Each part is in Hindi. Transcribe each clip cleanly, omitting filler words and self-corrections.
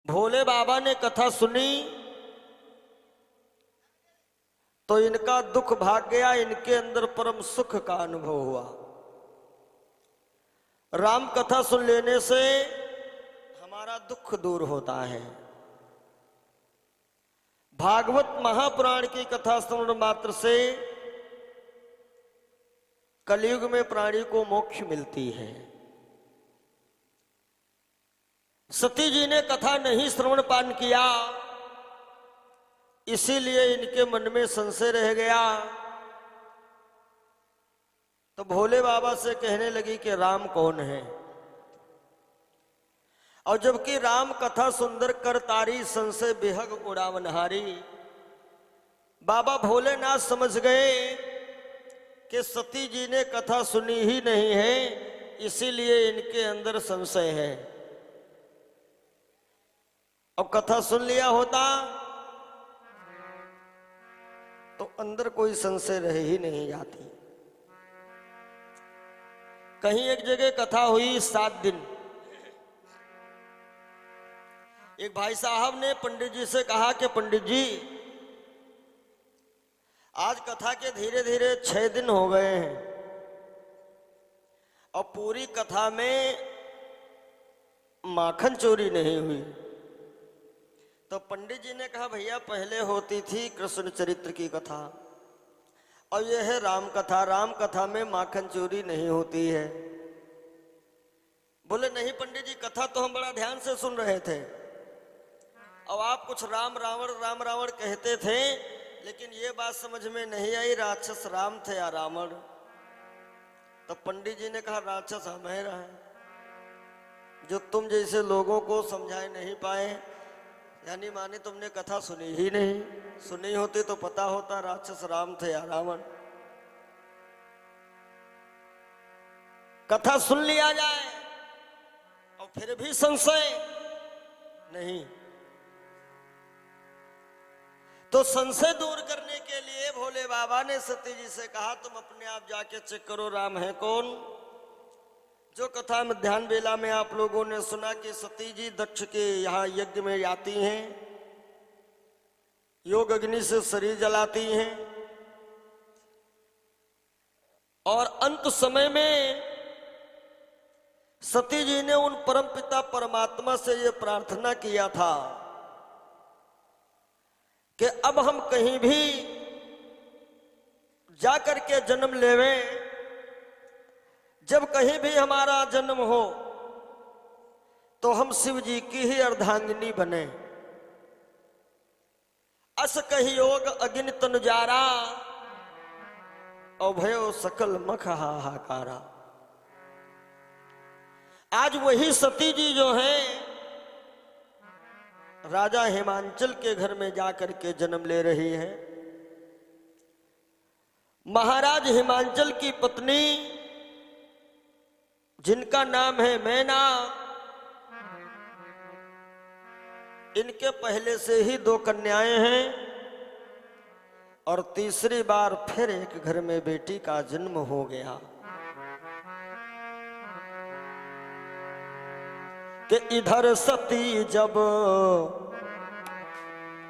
भोले बाबा ने कथा सुनी तो इनका दुख भाग गया, इनके अंदर परम सुख का अनुभव हुआ। राम कथा सुन लेने से हमारा दुख दूर होता है। भागवत महापुराण की कथा श्रवण मात्र से कलयुग में प्राणी को मोक्ष मिलती है। सती जी ने कथा नहीं श्रवण पान किया, इसीलिए इनके मन में संशय रह गया। तो भोले बाबा से कहने लगी कि राम कौन है। और जबकि राम कथा सुंदर कर तारी, संशय बेहग उड़ावनहारी। बाबा भोलेनाथ समझ गए कि सती जी ने कथा सुनी ही नहीं है, इसीलिए इनके अंदर संशय है। और कथा सुन लिया होता तो अंदर कोई संशय रह ही नहीं जाती। कहीं एक जगह कथा हुई 7 दिन। एक भाई साहब ने पंडित जी से कहा कि पंडित जी, आज कथा के धीरे धीरे 6 दिन हो गए हैं और पूरी कथा में माखन चोरी नहीं हुई। तो पंडित जी ने कहा, भैया पहले होती थी कृष्ण चरित्र की कथा और यह है राम कथा। राम कथा में माखन चोरी नहीं होती है। बोले नहीं पंडित जी, कथा तो हम बड़ा ध्यान से सुन रहे थे और आप कुछ राम रावण कहते थे, लेकिन ये बात समझ में नहीं आई राक्षस राम थे या रावण। तो पंडित जी ने कहा, राक्षस हम ही रहे, जो तुम जैसे लोगों को समझाए नहीं पाए। यानी माने तुमने कथा सुनी ही नहीं, सुनी होती तो पता होता राक्षस राम थे या रावण। कथा सुन लिया जाए और फिर भी संशय नहीं, तो संशय दूर करने के लिए भोले बाबा ने सती जी से कहा, तुम अपने आप जाके चेक करो राम है कौन। जो कथा मध्याह्न बेला में आप लोगों ने सुना कि सती जी दक्ष के यहाँ यज्ञ में जाती हैं, योग अग्नि से शरीर जलाती हैं और अंत समय में सती जी ने उन परम पिता परमात्मा से ये प्रार्थना किया था कि अब हम कहीं भी जाकर के जन्म लेवें, जब कहीं भी हमारा जन्म हो तो हम शिव जी की ही अर्धांगिनी बने। अस कही योग अग्नि तन जारा अभयो सकल मख हाहाकारा। आज वही सती जी जो हैं राजा हिमांचल के घर में जाकर के जन्म ले रही है। महाराज हिमांचल की पत्नी जिनका नाम है मैना, इनके पहले से ही 2 कन्याएं हैं और तीसरी बार फिर एक घर में बेटी का जन्म हो गया। कि इधर सती जब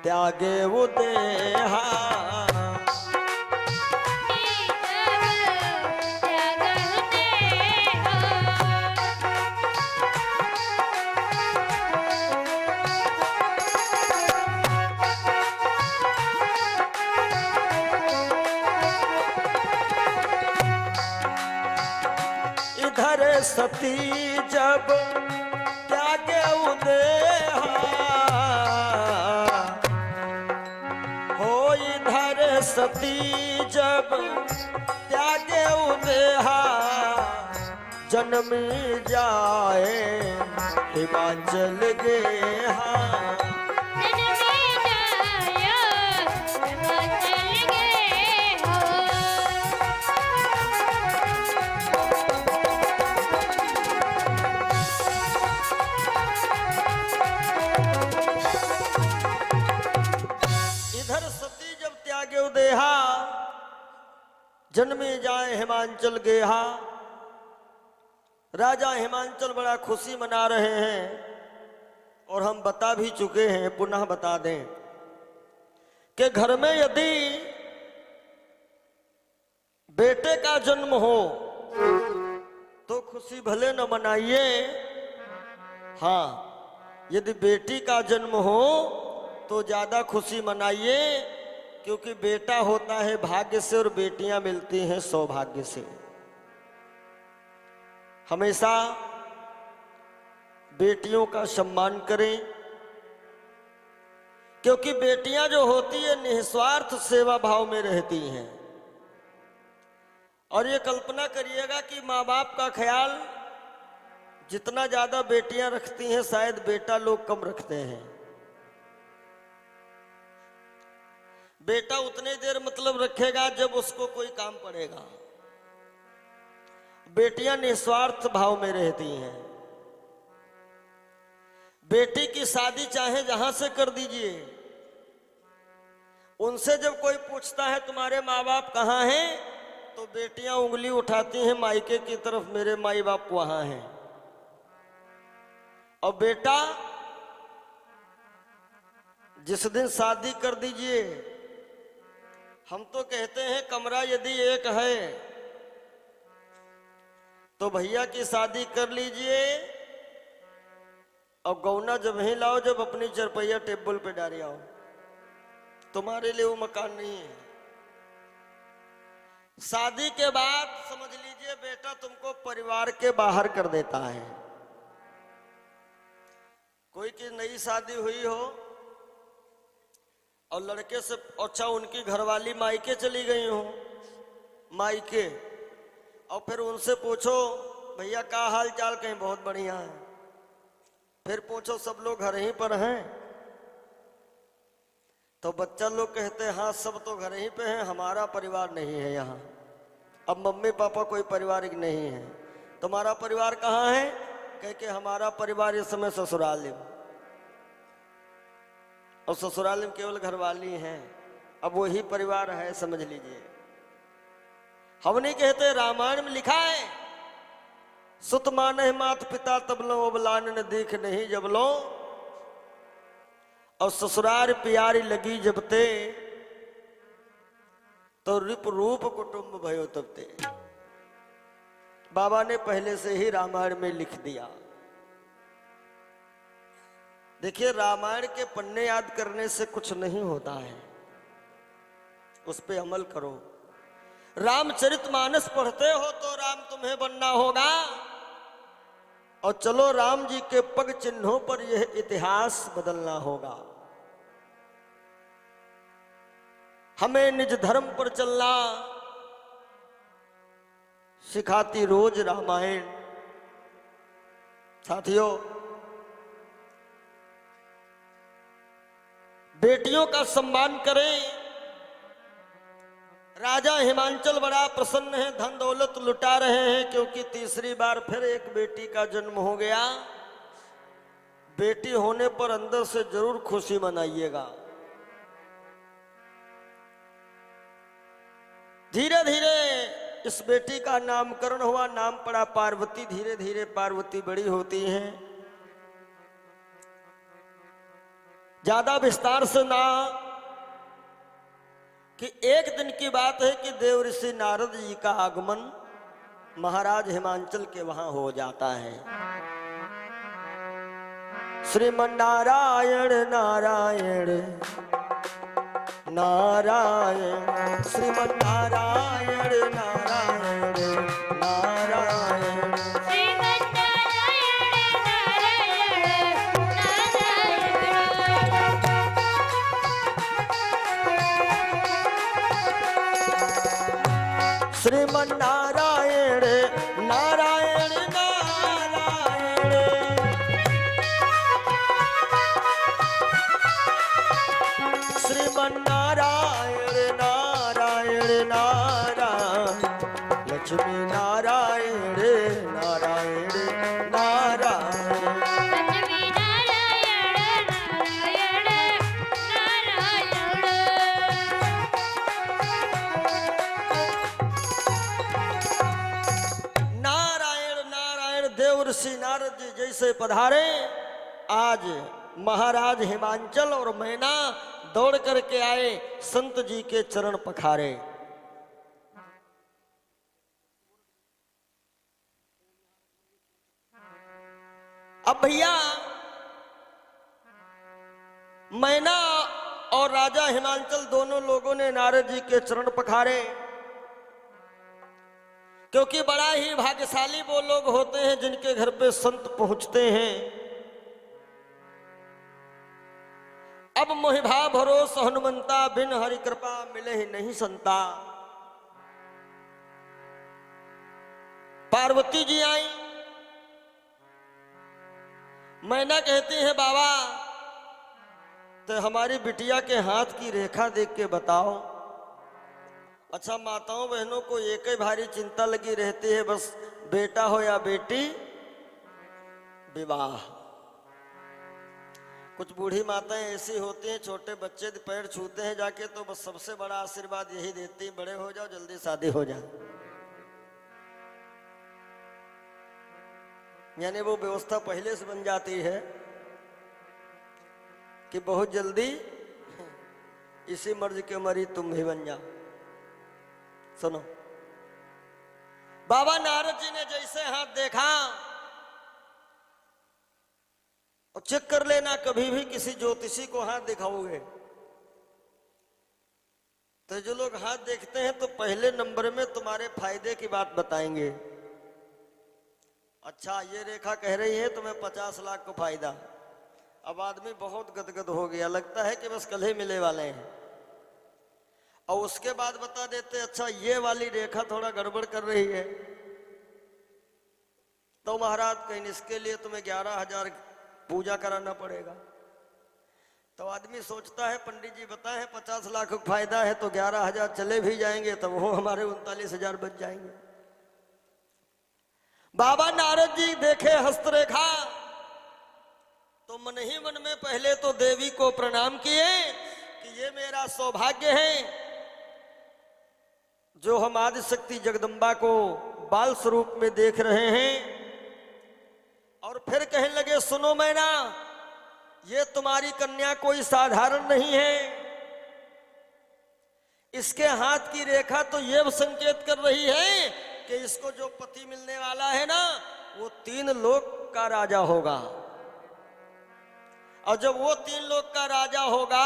त्यागे वो देहा, सती जब त्यागे उदेहा, हो इधर सती जब त्यागे उदेहा, जन्म जाए हिमाचल गेहा। जन्मे जाए हिमांचल गेहा। राजा हिमांचल बड़ा खुशी मना रहे हैं और हम बता भी चुके हैं, पुनः बता दें कि घर में यदि बेटे का जन्म हो तो खुशी भले न मनाइए, हाँ यदि बेटी का जन्म हो तो ज्यादा खुशी मनाइए, क्योंकि बेटा होता है भाग्य से और बेटियां मिलती हैं सौभाग्य से। हमेशा बेटियों का सम्मान करें, क्योंकि बेटियां जो होती है निस्वार्थ सेवा भाव में रहती हैं। और ये कल्पना करिएगा कि माँ बाप का ख्याल जितना ज्यादा बेटियां रखती हैं शायद बेटा लोग कम रखते हैं। बेटा उतने देर मतलब रखेगा जब उसको कोई काम पड़ेगा। बेटियां निस्वार्थ भाव में रहती हैं। बेटी की शादी चाहे जहां से कर दीजिए, उनसे जब कोई पूछता है तुम्हारे माँ बाप कहाँ हैं, तो बेटियां उंगली उठाती हैं मायके की तरफ, मेरे माई बाप वहां हैं। और बेटा जिस दिन शादी कर दीजिए, हम तो कहते हैं कमरा यदि एक है तो भैया की शादी कर लीजिए, और गौना जब ही लाओ जब अपनी चरपैया टेबल पे डाली आओ, तुम्हारे लिए वो मकान नहीं है। शादी के बाद समझ लीजिए बेटा तुमको परिवार के बाहर कर देता है। कोई की नई शादी हुई हो और लड़के से अच्छा उनकी घरवाली मायके चली गई हो, मायके, और फिर उनसे पूछो भैया का हाल चाल, कहीं बहुत बढ़िया है। फिर पूछो सब लोग घर ही पर हैं, तो बच्चा लोग कहते हैं हाँ सब तो घर ही पे हैं, हमारा परिवार नहीं है यहाँ। अब मम्मी पापा कोई पारिवारिक नहीं है। तुम्हारा परिवार कहाँ है? कह के हमारा परिवार इस समय ससुराल में, और ससुराल में केवल घरवाली हैं। अब वही परिवार है, समझ लीजिए। हम नहीं कहते, रामायण में लिखा है सुत माने मात पिता तबलो अबलान न देख नहीं जबलो, और ससुराल प्यारी लगी जबते तो रिप रूप कुटुंब भयो तबते। बाबा ने पहले से ही रामायण में लिख दिया। देखिए रामायण के पन्ने याद करने से कुछ नहीं होता है, उस पे अमल करो। रामचरितमानस पढ़ते हो तो राम तुम्हें बनना होगा, और चलो राम जी के पग चिन्हों पर यह इतिहास बदलना होगा। हमें निज धर्म पर चलना सिखाती रोज रामायण। साथियों, बेटियों का सम्मान करें। राजा हिमांचल बड़ा प्रसन्न है, धन दौलत लुटा रहे हैं, क्योंकि तीसरी बार फिर एक बेटी का जन्म हो गया। बेटी होने पर अंदर से जरूर खुशी मनाइएगा। धीरे धीरे इस बेटी का नामकरण हुआ, नाम पड़ा पार्वती। धीरे धीरे पार्वती बड़ी होती हैं। ज्यादा विस्तार से ना, कि एक दिन की बात है कि देव ऋषि नारद जी का आगमन महाराज हिमांचल के वहां हो जाता है। श्रीमन नारायण नारायण नारायण, श्रीमन नारायण नारायण नारायण, श्रीमन नारायण नारायण नारायण, श्रीमन नारायण नारायण नारायण, श्रीमन नारायण नारायण नारायण, लक्ष्मी नारायण नारायण नारायण, लक्ष्मी नारायण नारायण नारायण। नारायण नारायण। देव ऋषि नारद जी जैसे पधारे, आज महाराज हिमांचल और मैना दौड़ करके आए, संत जी के चरण पखारे। अब भैया मैना और राजा हिमांचल दोनों लोगों ने नारद जी के चरण पखारे, क्योंकि बड़ा ही भाग्यशाली वो लोग होते हैं जिनके घर पे संत पहुंचते हैं। अब मोहिभा भरोस हनुमंता, बिन हरि कृपा मिले ही नहीं संता। पार्वती जी आई, मैना कहती है बाबा तो हमारी बिटिया के हाथ की रेखा देख के बताओ। अच्छा, माताओं बहनों को एक ही भारी चिंता लगी रहती है, बस बेटा हो या बेटी, विवाह। कुछ बूढ़ी माताएं ऐसी होती हैं, छोटे बच्चे पैर छूते हैं जाके तो बस सबसे बड़ा आशीर्वाद यही देती हैं, बड़े हो जाओ, जल्दी शादी हो जाए। यानी वो व्यवस्था पहले से बन जाती है कि बहुत जल्दी इसी मर्ज के मरी तुम भी बन जाओ। सुनो, बाबा नारद जी ने जैसे हाथ देखा, और चेक कर लेना कभी भी किसी ज्योतिषी को हाथ दिखाओगे तो जो लोग हाथ देखते हैं तो पहले नंबर में तुम्हारे फायदे की बात बताएंगे। अच्छा, ये रेखा कह रही है तुम्हें 50 लाख को फायदा। अब आदमी बहुत गदगद हो गया, लगता है कि बस कल ही मिले वाले हैं। और उसके बाद बता देते अच्छा ये वाली रेखा थोड़ा गड़बड़ कर रही है, तो महाराज कहीं इसके लिए तुम्हें 11,000 पूजा कराना पड़ेगा। तो आदमी सोचता है पंडित जी बताए हैं 50 लाख का फायदा है, तो 11,000 चले भी जाएंगे तो वो हमारे 39,000 बच जाएंगे। बाबा नारद जी देखे हस्तरेखा तो मन ही मन में पहले तो देवी को प्रणाम किए कि ये मेरा सौभाग्य है जो हम आदिशक्ति जगदम्बा को बाल स्वरूप में देख रहे हैं। और फिर कहने लगे सुनो मैना, ये तुम्हारी कन्या कोई साधारण नहीं है। इसके हाथ की रेखा तो ये संकेत कर रही है कि इसको जो पति मिलने वाला है ना, वो 3 लोक का राजा होगा। और जब वो 3 लोक का राजा होगा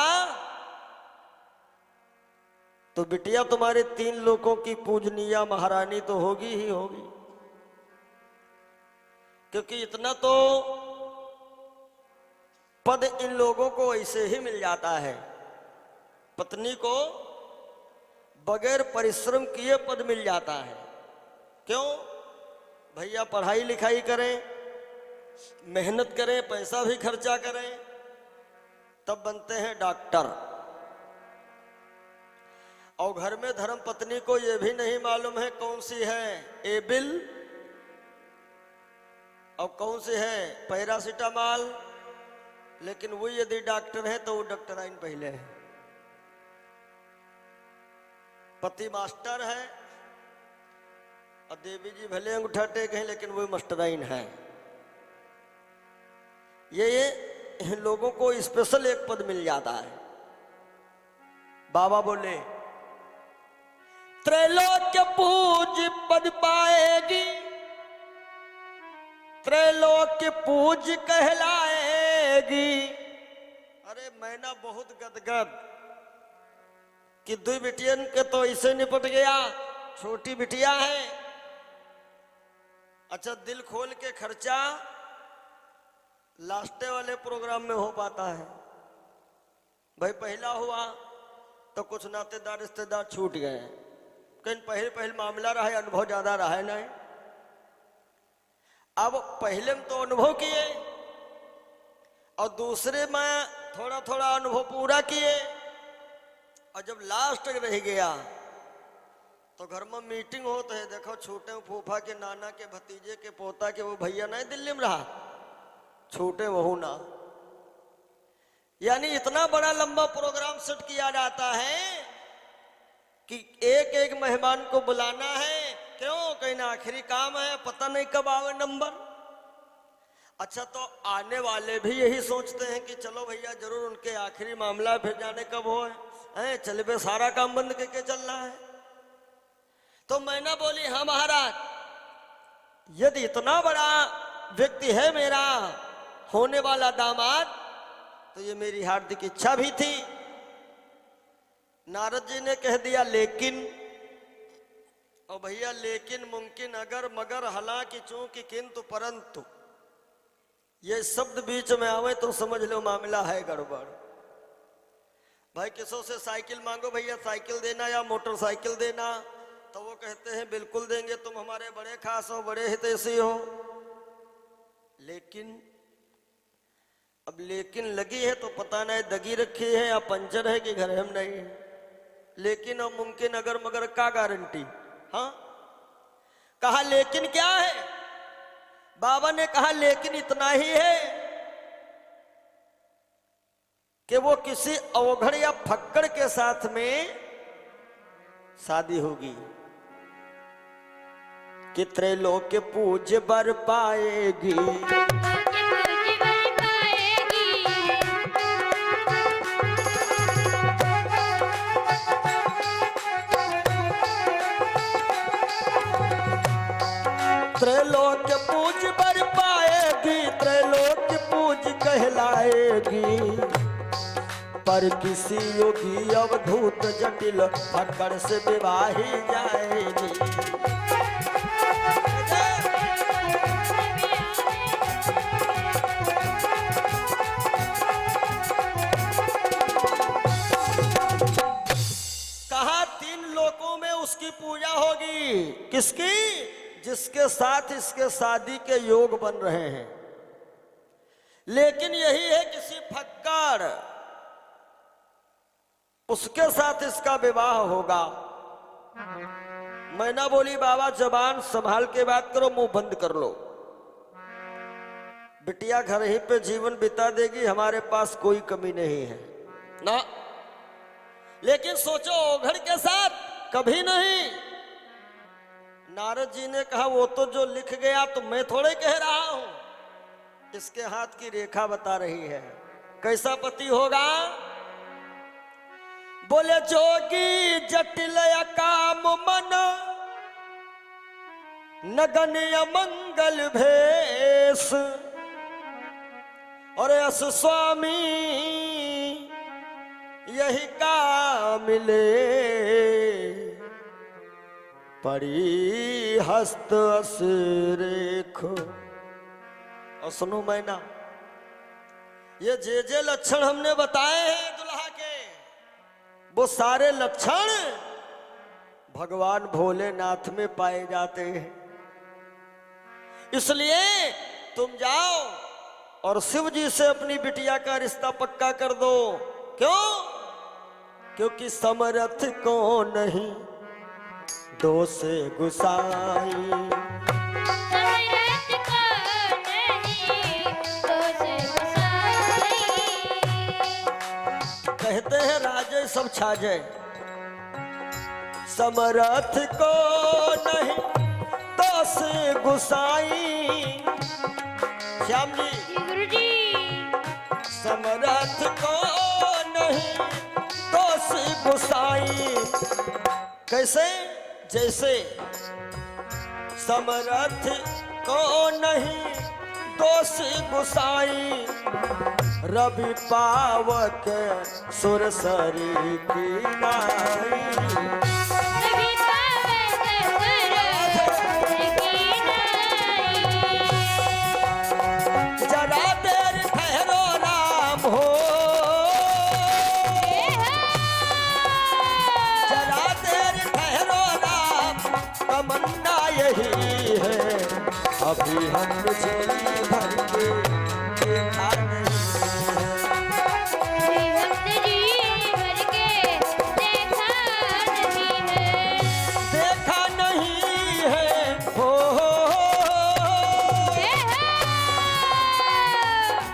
तो बिटिया तुम्हारे 3 लोकों की पूजनीय महारानी तो होगी ही होगी। क्योंकि इतना तो पद इन लोगों को ऐसे ही मिल जाता है, पत्नी को बगैर परिश्रम किए पद मिल जाता है। क्यों भैया? पढ़ाई लिखाई करें, मेहनत करें, पैसा भी खर्चा करें, तब बनते हैं डॉक्टर। और घर में धर्म पत्नी को यह भी नहीं मालूम है कौन सी है एबिल और कौन सी है पैरासिटामॉल, लेकिन वो यदि डॉक्टर है तो वो डॉक्टराइन पहले है। पति मास्टर है और देवी जी भले अंगूठा टेक हैं लेकिन वो मास्टराइन है। ये इन लोगों को स्पेशल एक पद मिल जाता है। बाबा बोले त्रैलोक्य पूज पद पाएगी, त्रैलोक्य पूज कहलाएगी। अरे मैना बहुत गदगद कि 2 बिटियन के तो इसे निपट गया, छोटी बिटिया है। अच्छा, दिल खोल के खर्चा लास्ट वाले प्रोग्राम में हो पाता है। भाई पहला हुआ तो कुछ नातेदार रिश्तेदार छूट गए, कहीं पहले मामला रहा है, अनुभव ज्यादा रहा है नहीं। अब पहले में तो अनुभव किए और दूसरे में थोड़ा थोड़ा अनुभव पूरा किए, और जब लास्ट रह गया तो घर में मीटिंग होते है। देखो छोटे फूफा के नाना के भतीजे के पोता के वो भैया नहीं दिल्ली में रहा, छोटे वहू ना। यानी इतना बड़ा लंबा प्रोग्राम सेट किया जाता है कि एक एक मेहमान को बुलाना है। क्यों? कहीं ना आखिरी काम है, पता नहीं कब आवे नंबर। अच्छा, तो आने वाले भी यही सोचते हैं कि चलो भैया जरूर उनके आखिरी मामला फिर जाने कब हो है, चले बे सारा काम बंद करके चल रहा है। तो मैना बोली हाँ महाराज, यदि इतना बड़ा व्यक्ति है मेरा होने वाला दामाद, तो ये मेरी हार्दिक इच्छा भी थी। नारद जी ने कह दिया लेकिन, और भैया लेकिन मुमकिन अगर मगर हालांकि चूंकि किंतु परंतु ये शब्द बीच में आवे तो समझ लो मामला है गड़बड़। भाई किसों से साइकिल मांगो, भैया साइकिल देना या मोटरसाइकिल देना, तो वो कहते हैं बिल्कुल देंगे, तुम हमारे बड़े खास हो, बड़े हितैषी हो। लेकिन अब लेकिन लगी है तो पता नहीं दगी रखी है या पंचर है कि घर हम नहीं है। लेकिन और मुमकिन अगर मगर का गारंटी। हाँ, कहा लेकिन क्या है? बाबा ने कहा लेकिन इतना ही है कि वो किसी अवघड़ या फक्कड़ के साथ में शादी होगी कि त्रैलोक्य पूज्य बर पाएगी। त्रैलोक्य पूज बर पाएगी, त्रैलोक्य पूज कहलाएगी, पर किसी योगी अवधूत जटिल फक्कड़ से विवाही जाएगी। कहा 3 लोकों में उसकी पूजा होगी। किसकी? जिसके साथ इसके शादी के योग बन रहे हैं। लेकिन यही है किसी फक्कड़, उसके साथ इसका विवाह होगा। मैना बोली बाबा जबान संभाल के बात करो, मुंह बंद कर लो। बिटिया घर ही पे जीवन बिता देगी, हमारे पास कोई कमी नहीं है ना। लेकिन सोचो ओघड़ के साथ कभी नहीं। नारद जी ने कहा वो तो जो लिख गया तो मैं थोड़े कह रहा हूं, इसके हाथ की रेखा बता रही है। कैसा पति होगा? बोले जोगी जटिल काम मन नगन मंगल भेष, और यश स्वामी यही का मिले, परी हस्त अस रेखो। और सुनो मैना, ये जे लक्षण हमने बताए हैं दुल्हा के, वो सारे लक्षण भगवान भोलेनाथ में पाए जाते हैं। इसलिए तुम जाओ और शिव जी से अपनी बिटिया का रिश्ता पक्का कर दो। क्यों? क्योंकि समर्थ को नहीं दो से गुसाई, समर्थ को नहीं दो से गुसाई। कहते हैं राजे सब छा जाए, समर्थ को नहीं दो से गुसाई। श्याम जी, गुरु जी, समर्थ को नहीं दो से गुसाई। कैसे? जैसे समर्थ को नहीं दोष गुसाई, रवि पावक सुरसरी की नाई। रवि पावक सुरसरी की नाई। जरा देर ठहरो राम हो, जरा देर ठहरो राम, तमन्ना यही है, अभी हम जी भर के देखा नहीं अभी हम जी भर के देखा नहीं है। देखा नहीं है हो,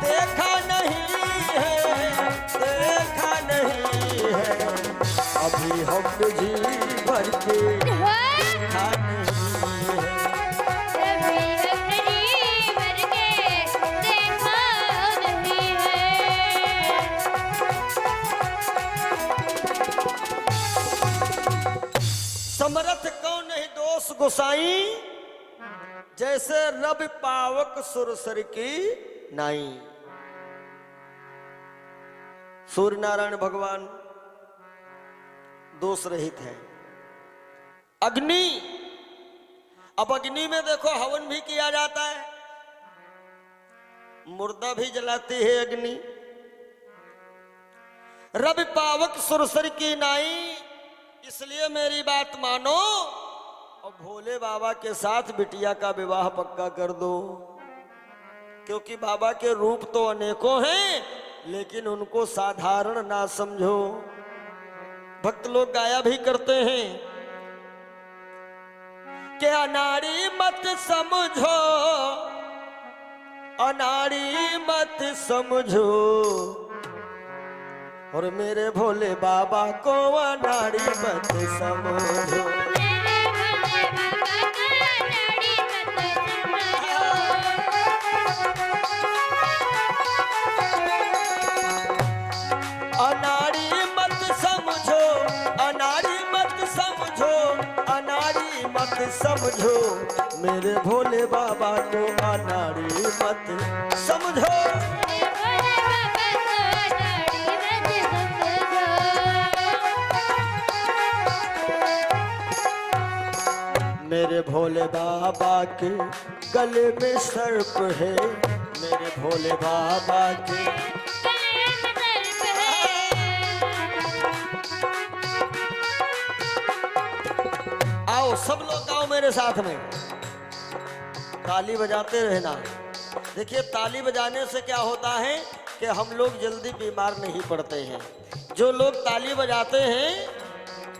देखा नहीं है, देखा नहीं है, अभी हम जी भर के देखा नहीं है। अभी हम जी भर के गोसाई जैसे रब पावक सुरसर की नाई। सूर्य नारायण भगवान दोष रहित है। अग्नि, अब अग्नि में देखो हवन भी किया जाता है, मुर्दा भी जलाती है अग्नि। रब पावक सुरसर की नाई, इसलिए मेरी बात मानो और भोले बाबा के साथ बिटिया का विवाह पक्का कर दो, क्योंकि बाबा के रूप तो अनेकों हैं, लेकिन उनको साधारण ना समझो। भक्त लोग गाया भी करते हैं कि अनाड़ी मत समझो, अनाड़ी मत समझो, और मेरे भोले बाबा को अनाड़ी मत समझो। अनाड़ी मत समझो, अनाड़ी मत समझो, अनाड़ी मत समझो, मेरे भोले बाबा को अनाड़ी मत समझो। मेरे भोले बाबा के गले में सर्प है, मेरे भोले बाबा के आओ सब लोग गाओ मेरे साथ में, ताली बजाते रहना। देखिए ताली बजाने से क्या होता है कि हम लोग जल्दी बीमार नहीं पड़ते हैं। जो लोग ताली बजाते हैं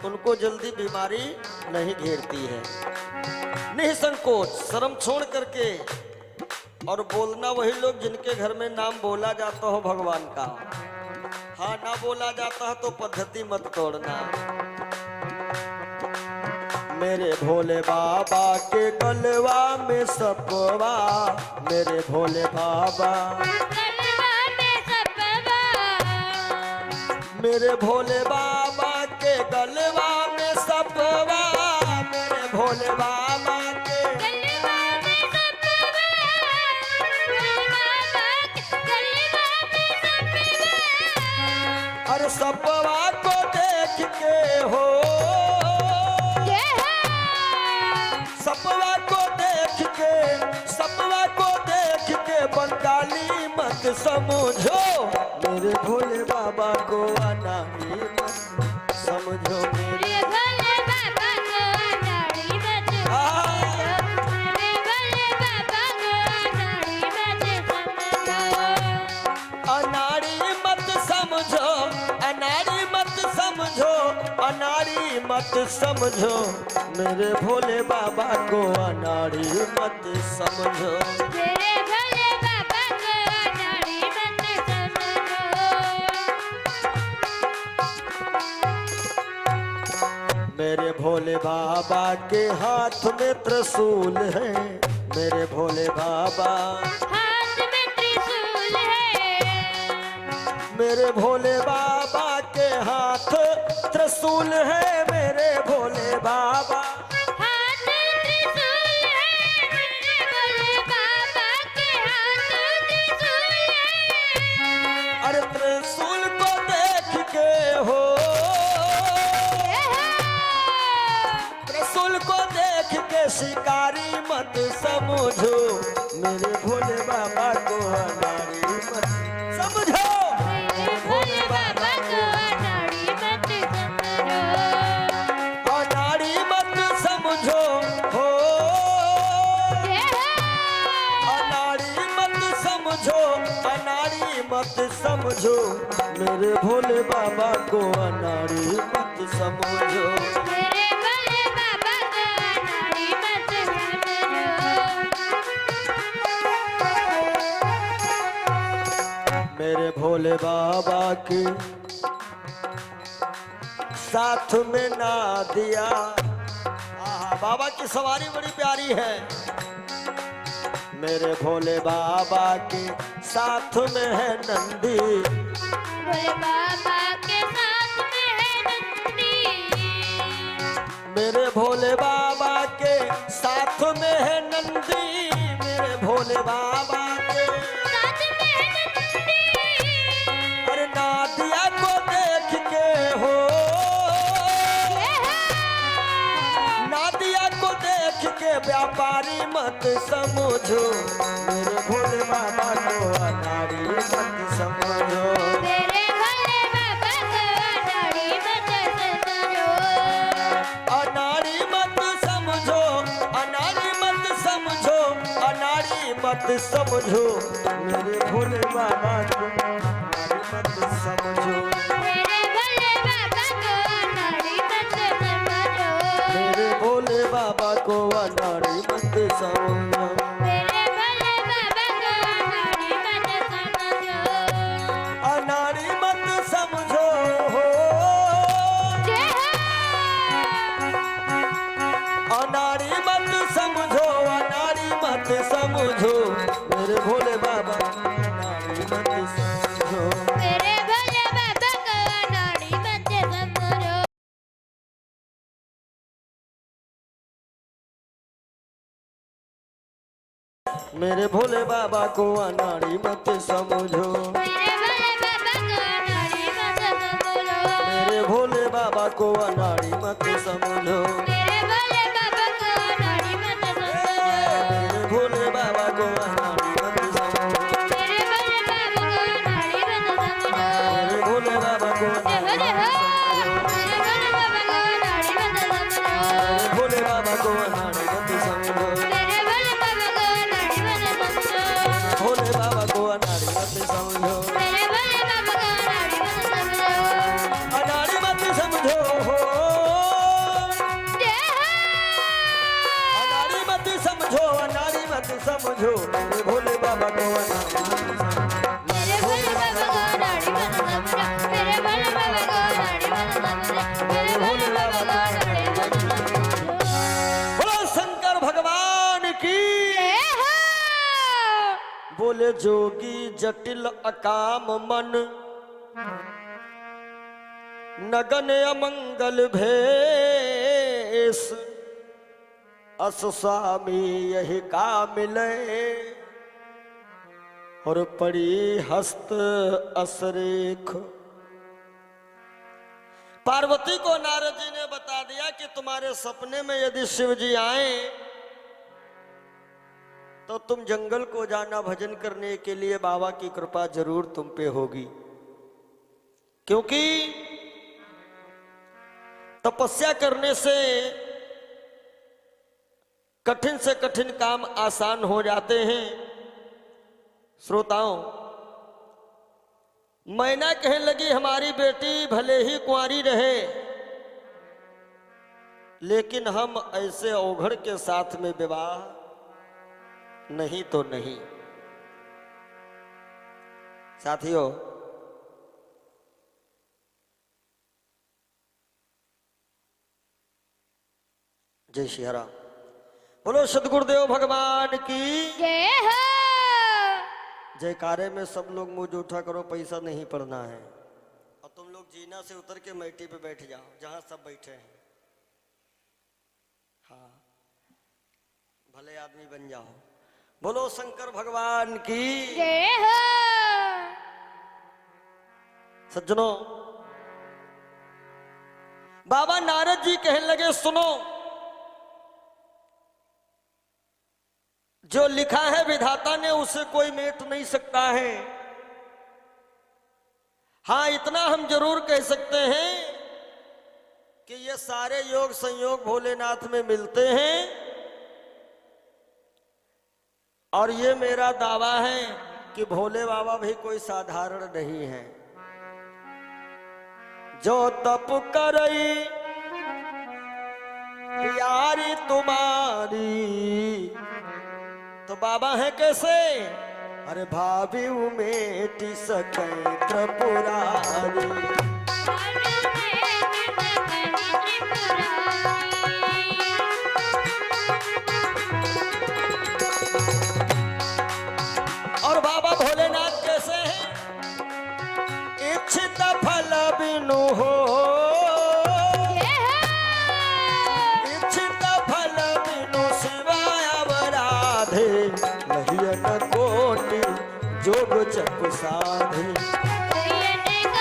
उनको जल्दी बीमारी नहीं घेरती है। निसंकोच शर्म छोड़ करके और बोलना वही लोग जिनके घर में नाम बोला जाता हो भगवान का। हाँ ना बोला जाता है तो पद्धति मत तोड़ना। मेरे भोले बाबा के गलवा में सपवा, मेरे भोले बाबा मेरे भोले बाबा के गलवा में सपवा, मेरे भोले बाबा के अरे सपवा को देख के हो, सपवा को देख के, सपवा को देख के बंगाली मत समझो, मेरे भोले बाबा को अनाड़ी मत समझो। मेरे भोले बाबा को अनाड़ी मत समझो, मेरे भोले बाबा को अनाड़ी मत समझो। अनाड़ी मत समझो, अनाड़ी मत समझो, मेरे भोले बाबा को अनाड़ी मत समझो। मेरे भोले बाबा को अनाड़ी मत समझो। मेरे भोले बाबा के हाथ में त्रिशूल है, मेरे भोले बाबा हाथ में त्रिशूल है, मेरे भोले बाबा के हाथ त्रिशूल है, मेरे भोले बाबा हाथ त्रिशूल है, मेरे भोले बाबा के हाथ त्रिशूल है। अरे त्रिशूल को देख के हो, त्रिशूल को देख के शिकारी मत समझो, मेरे भोले बाबा को अनाड़ी मत समझो। मेरे भोले बाबा को अनाड़ी मत समझो, अनाड़ी मत समझो हो, अनाड़ी मत समझो, अनाड़ी मत समझो, मेरे भोले बाबा को अनाड़ी मत समझो। मेरे भोले बाबा को अनाड़ी मत समझो। मेरे भोले बाबा के साथ में ना दिया। बाबा की सवारी बड़ी प्यारी है। मेरे भोले बाबा के साथ में है नंदी, भोले बाबा के साथ में है नंदी, मेरे भोले बाबा के नादिया को देख के हो, नादिया को देख के व्यापारी मत समझो, मेरे भोले बाबा को अनाड़ी मत समझो, मेरे भोले बाबा को अनाड़ी मत समझो, अनाड़ी मत समझो, अनाड़ी मत समझो, अनाड़ी मत समझो, मेरे भोले बाबा को अनाड़ी मत समझो, मेरे भोले बाबा को अनाड़ी मत समझो, मेरे भोले बाबा को अनाड़ी मत समझो, मेरे भोले बाबा को अनाड़ी मत समझो, अनाड़ी मत समझो हो, जय अनाड़ी मत समझो, अनाड़ी मत समझो, मेरे भोले बाबा को अनाड़ी मत समझो, मेरे भोले बाबा को अनाड़ी मत समझो, मेरे भोले बाबा को अनाड़ी मत समझो, मेरे भोले बाबा को अनाड़ी मत समझो, मेरे भोले बाबा को अनाड़ी मत समझो, मेरे भोले बाबा को अनाड़ी मत समझो, मेरे भोले बाबा को अनाड़ी मत समझो, मेरे भोले बाबा को अनाड़ी मत समझो, मेरे भोले बाबा को जय हो जय हो, मेरे भोले बाबा को अनाड़ी मत समझो, मेरे भोले बाबा को अनाड़ी मत समझो, मेरे भोले बाबा को अनाड़ी मत समझो, भोले बाबा को अनाड़ी मत समझो, मेरे भोले बाबा को अनाड़ी मत समझो, अनाड़ी मत समझो हो, जय हो, अनाड़ी मत समझो, अनाड़ी मत समझो, मेरे भोले बाबा को अनाड़ी मत समझो, मेरे भोले बाबा को अनाड़ी मत समझो, मेरे भोले बाबा को अनाड़ी मत समझो, मेरे भोले बाबा को अनाड़ी मत समझो, बोलो शंकर भगवान की, जय हो, बोले जोगी जटिल अकाम मन, नगन अमंगल भेष, अस स्वामी यही का मिले, और पड़ी हस्त असरेख। पार्वती को नारद जी ने बता दिया कि तुम्हारे सपने में यदि शिव जी आए तो तुम जंगल को जाना भजन करने के लिए, बाबा की कृपा जरूर तुम पे होगी, क्योंकि तपस्या करने से कठिन काम आसान हो जाते हैं। श्रोताओं, मैना कहने लगी हमारी बेटी भले ही कुंवारी रहे, लेकिन हम ऐसे औघड़ के साथ में विवाह नहीं तो नहीं। साथियों, जय श्री राम। बोलो सदगुरुदेव भगवान की जय हो, जयकारे में सब लोग मुंह उठा करो, पैसा नहीं पड़ना है। और तुम लोग जीना से उतर के मैटी पे बैठ जाओ जहां सब बैठे हैं। हाँ, भले आदमी बन जाओ। बोलो शंकर भगवान की जय हो, सज्जनों, बाबा नारद जी कहने लगे सुनो, जो लिखा है विधाता ने उसे कोई मेट नहीं सकता है। हाँ, इतना हम जरूर कह सकते हैं कि ये सारे योग संयोग भोलेनाथ में मिलते हैं, और ये मेरा दावा है कि भोले बाबा भी कोई साधारण नहीं है। जो तप करई यारी तुम्हारी, तो बाबा है कैसे? अरे भाभी उमेटी सके त्रिपुरारी, और बाबा भोलेनाथ कैसे हैं? इच्छित फल बिनु हो, इच्छित फल बिनु शिवाय अवराधे, लहियन कोटि जोग जप साधे, लहियन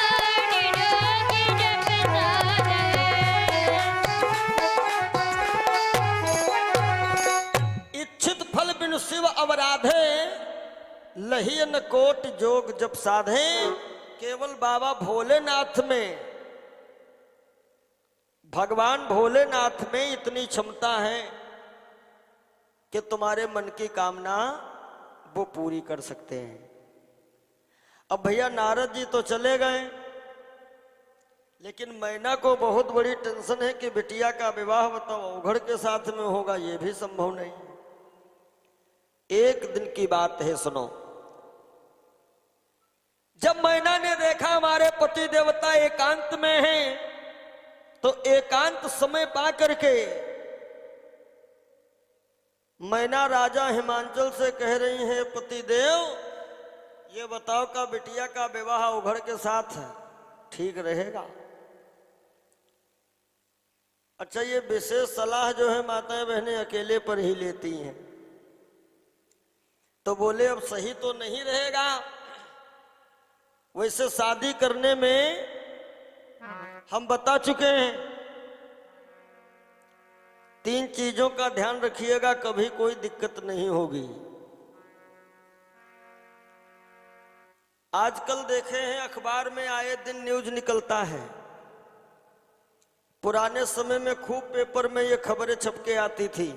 रही न कोट जोग जब साधे, केवल बाबा भोलेनाथ में, भगवान भोलेनाथ में इतनी क्षमता है कि तुम्हारे मन की कामना वो पूरी कर सकते हैं। अब भैया नारद जी तो चले गए, लेकिन मैना को बहुत बड़ी टेंशन है कि बिटिया का विवाह बताओ औघड़ के साथ में होगा, ये भी संभव नहीं। एक दिन की बात है, सुनो। जब मैना ने देखा हमारे पति देवता एकांत में हैं, तो एकांत समय पा करके मैना राजा हिमांचल से कह रही है, पति देव ये बताओ का बिटिया का विवाह औघड़ के साथ ठीक रहेगा? अच्छा, ये विशेष सलाह जो है माताएं बहनें अकेले पर ही लेती हैं। तो बोले अब सही तो नहीं रहेगा, वैसे शादी करने में हम बता चुके हैं 3 चीजों का ध्यान रखिएगा, कभी कोई दिक्कत नहीं होगी। आजकल देखे हैं अखबार में आए दिन न्यूज निकलता है, पुराने समय में खूब पेपर में ये खबरें छपके आती थी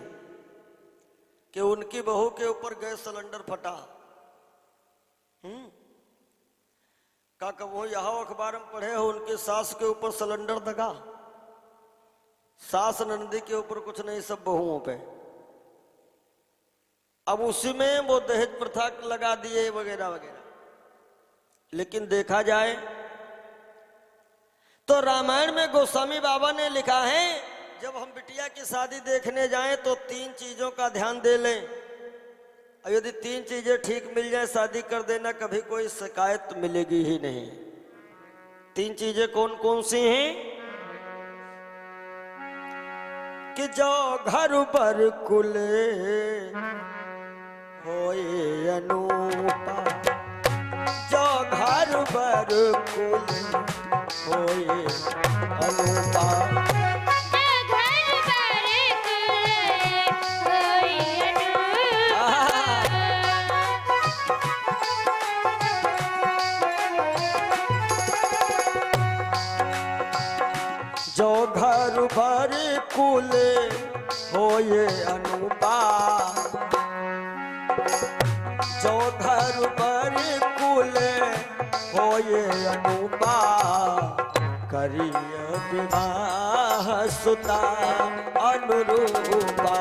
कि उनकी बहू के ऊपर गैस सिलेंडर फटा। का वो यहां अखबार में पढ़े हो, उनकी सास के ऊपर सिलेंडर दगा, सास नंदी के ऊपर कुछ नहीं, सब बहुओं पे। अब उसी में वो दहेज प्रथा लगा दिए वगैरह वगैरह। लेकिन देखा जाए तो रामायण में गोस्वामी बाबा ने लिखा है, जब हम बिटिया की शादी देखने जाएं तो 3 चीजों का ध्यान दे लें, और यदि 3 चीजें ठीक मिल जाए शादी कर देना, कभी कोई शिकायत मिलेगी ही नहीं। 3 चीजें कौन कौन सी हैं? कि जो घर पर कुले होए अनूपा, जो घर पर कुले होए अनूपा, जो घर भर कुल होए अनूपा, जो घर भर कुल होए अनूपा, करिय विवाह सुता अनुरूपा।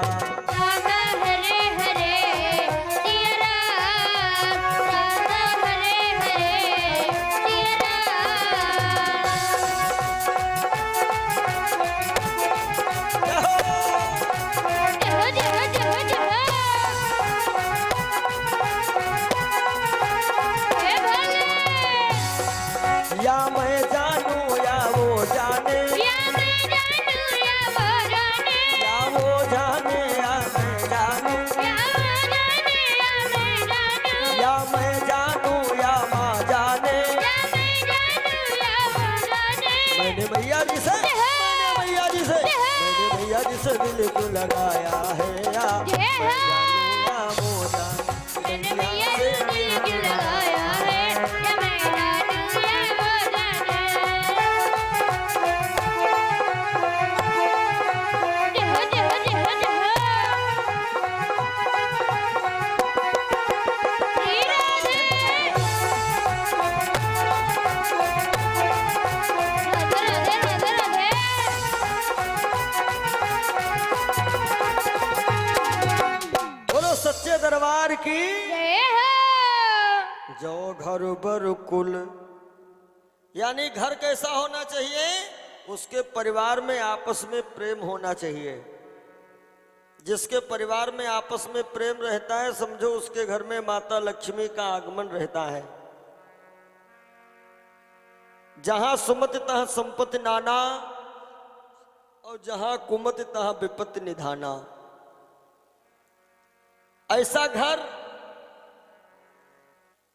या मैं जानू या वो जाने, या मैं जानू या वो जाने, या वो जाने या मैं जानू, या मैं जानू या माँ जाने, मैंने मैया जी से, मैंने मैया जी से दिल को लगाया है, या मैं जानू या वो जाने, मैंने मैया से दिल को लगाया है, या मैं जानू या वो जाने। बोलो सच्चे दरबार की। जो घर बर कुल, यानी घर कैसा होना चाहिए? उसके परिवार में आपस में प्रेम होना चाहिए। जिसके परिवार में आपस में प्रेम रहता है, समझो उसके घर में माता लक्ष्मी का आगमन रहता है। जहां सुमति तहां संपत्ति नाना, और जहां कुमति तहां विपत्ति निधाना। ऐसा घर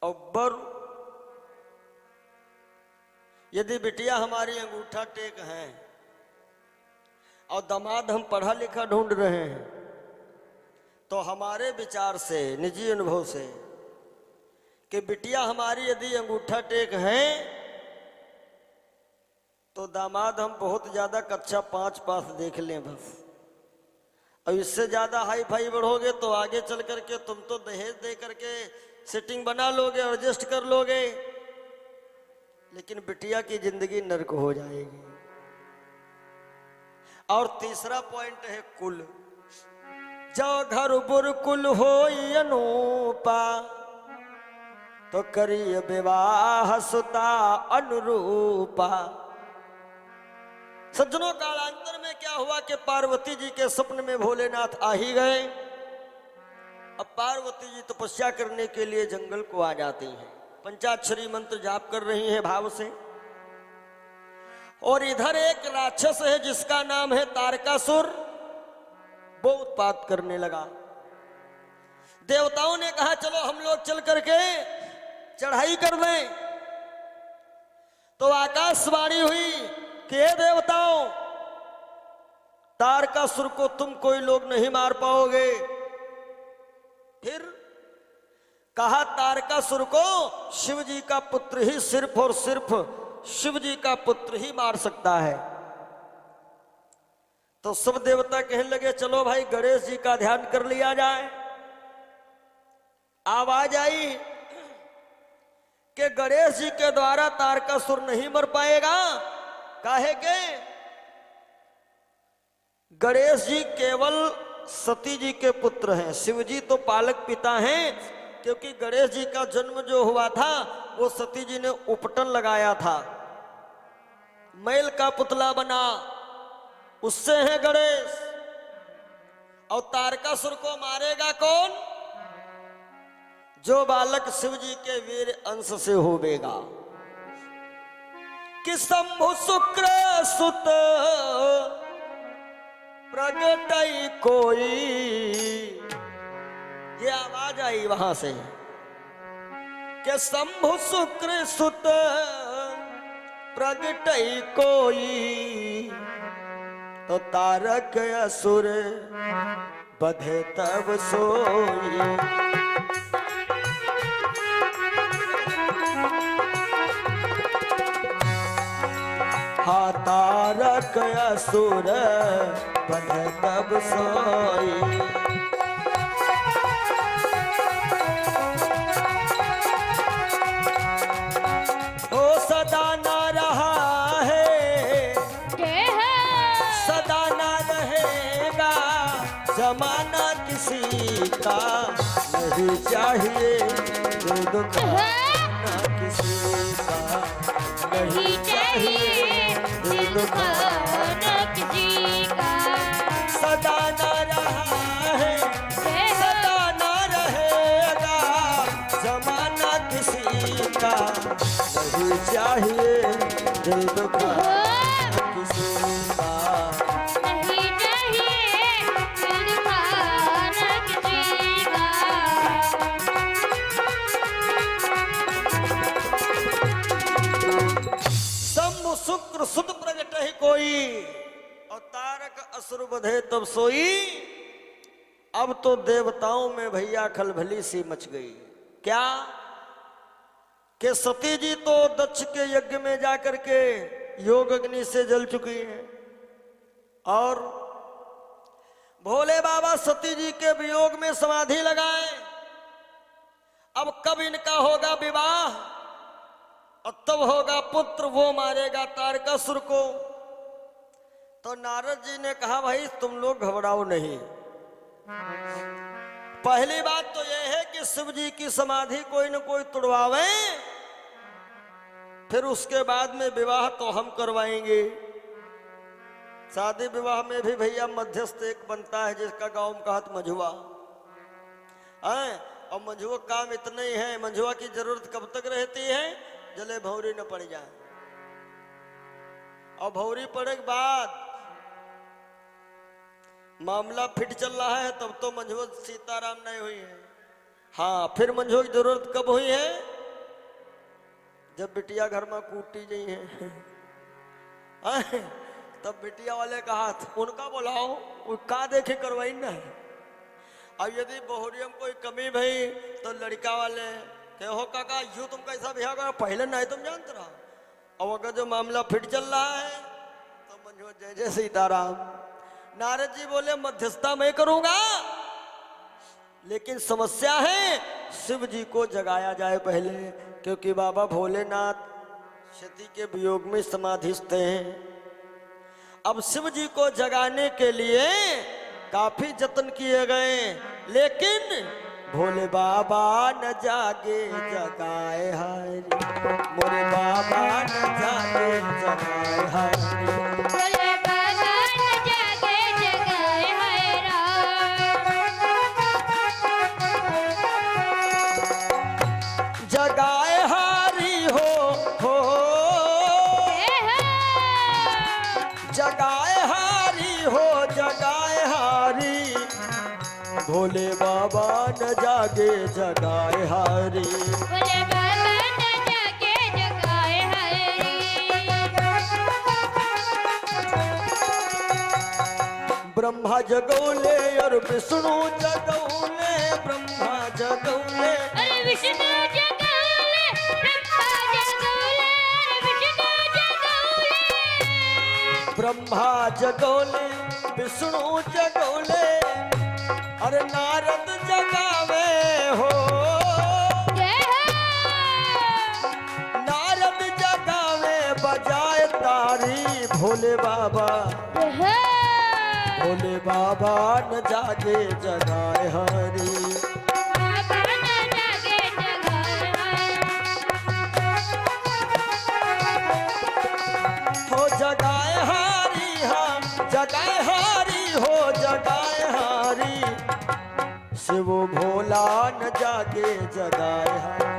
और बर, यदि बिटिया हमारी अंगूठा टेक है और दामाद हम पढ़ा लिखा ढूंढ रहे हैं, तो हमारे विचार से, निजी अनुभव से, कि बिटिया हमारी यदि अंगूठा टेक है तो दामाद हम बहुत ज्यादा कक्षा 5 पास देख लें बस। अब इससे ज्यादा हाई फाई बढ़ोगे तो आगे चल करके तुम तो दहेज दे करके सेटिंग बना लोगे, एडजस्ट कर लोगे, लेकिन बिटिया की जिंदगी नरक हो जाएगी। और तीसरा पॉइंट है कुल। जो घर बुरकुल हो अनूपा तो करिय विवाह सुता अनुरूपा। सज्जनों, कालांतर में क्या हुआ कि पार्वती जी के स्वप्न में भोलेनाथ आ ही गए। अब पार्वती जी तपस्या करने के लिए जंगल को आ जाती हैं, पंचाक्षरी मंत्र जाप कर रही हैं भाव से। और इधर एक राक्षस है जिसका नाम है तारकासुर, वो उत्पात करने लगा। देवताओं ने कहा चलो हम लोग चल करके चढ़ाई कर दें। तो आकाशवाणी हुई कि हे देवताओं, तारकासुर को तुम कोई लोग नहीं मार पाओगे। फिर कहा तारकासुर को शिव जी का पुत्र ही सिर्फ और सिर्फ शिव जी का पुत्र ही मार सकता है। तो सब देवता कहने लगे चलो भाई गणेश जी का ध्यान कर लिया जाए। आवाज आई कि गणेश जी के द्वारा तारकासुर नहीं मर पाएगा। काहे के? गणेश जी केवल सती जी के पुत्र हैं, शिव जी तो पालक पिता हैं, क्योंकि गणेश जी का जन्म जो हुआ था वो सती जी ने उपटन लगाया था, मैल का पुतला बना, उससे है गणेश। और तारकासुर को मारेगा कौन? जो बालक शिव जी के वीर अंश से होवेगा। कि शंभु शुक्र सुत प्रगटई कोई, ये आवाज आई वहां से कि शंभु शुक्र सुत प्रगटई कोई, तो तारक असुर बधे तब सोई। हा तारक असुर बधे तब सोई। ओ सदा ना रहा है, सदा ना रहेगा, जमाना किसी का नहीं चाहिए, जो दुख ना किसी का नहीं चाहिए, जो दुख ना किसी का। सदा ना रहा है, सदा ना रहेगा, जमाना किसी का नहीं चाहिए, जो दुख किसी का नहीं चाहिए, दिल दुखाना किसी का। शंभु शुक्र सुत प्रगट है कोई, और तारक असुर बधे तब सोई। अब तो देवताओं में भैया खलबली सी मच गई। क्या कि सती जी तो दक्ष के यज्ञ में जाकर के योग अग्नि से जल चुकी है, और भोले बाबा सती जी के वियोग में समाधि लगाए। अब कब इनका होगा विवाह, और तब होगा पुत्र, वो मारेगा तारकासुर को। तो नारद जी ने कहा भाई तुम लोग घबराओ नहीं। पहली बात तो यह है कि शिव जी की समाधि कोई न कोई तुड़वावे, फिर उसके बाद में विवाह तो हम करवाएंगे। शादी विवाह में भी भैया मध्यस्थ एक बनता है, जिसका गांव में कहत मझुआ है। और मझुआ काम इतना ही है, मझुआ की जरूरत कब तक रहती है, जले भौरी न पड़ जाए। और भौरी पड़े के बाद मामला फिट चल रहा है, तब तो मंझुआ सीताराम नहीं हुई है। हाँ, फिर मंझुआ की जरूरत कब हुई है, जब बिटिया घर में कूटी गई है। तब बिटिया वाले कहा उनका बुलाओ, उनका देखे करवाई ना। और यदि बहुरियम कोई कमी भई तो लड़का वाले के हो काका यूं तुम कैसा बिहार करो, पहले नहीं तुम जानते रहो। अब अगर जो मामला फिट चल रहा है तो मंजो जय जय सीताराम। नारद जी बोले मध्यस्थता मैं करूंगा, लेकिन समस्या है शिव जी को जगाया जाए पहले, क्योंकि बाबा भोलेनाथ सती के वियोग में समाधिस्थ हैं। अब शिव जी को जगाने के लिए काफी जतन किए गए, लेकिन भोले बाबा न जागे जगाए हरि, मोरे बाबा न जागे जगाए हरि। बोले बाबा न जागे जगाए हाय जगाए हारी हो जगाए हारी हो जगाए हारी, भोले बाबा न जागे जगाए हारी। बोले बाबा न जागे जगाए ब्रह्मा जगौले और विष्णु जगौले, ब्रह्मा जगौले अरे विष्णु जगौले, ब्रह्मा जगौले, अरे विष्णु जगौले। ब्रह्मा जगौले विष्णु जगौले, अरे नारद जगावे हो, नारद जगावे बजाए तारी, भोले बाबा भोले बाबा न जागे जगाए हरि। बाबा न जागे जगाए हो जगाए हारी, हम जगाए हारी हो जगाए हारी, शिव भोला न जागे जगाए हारी,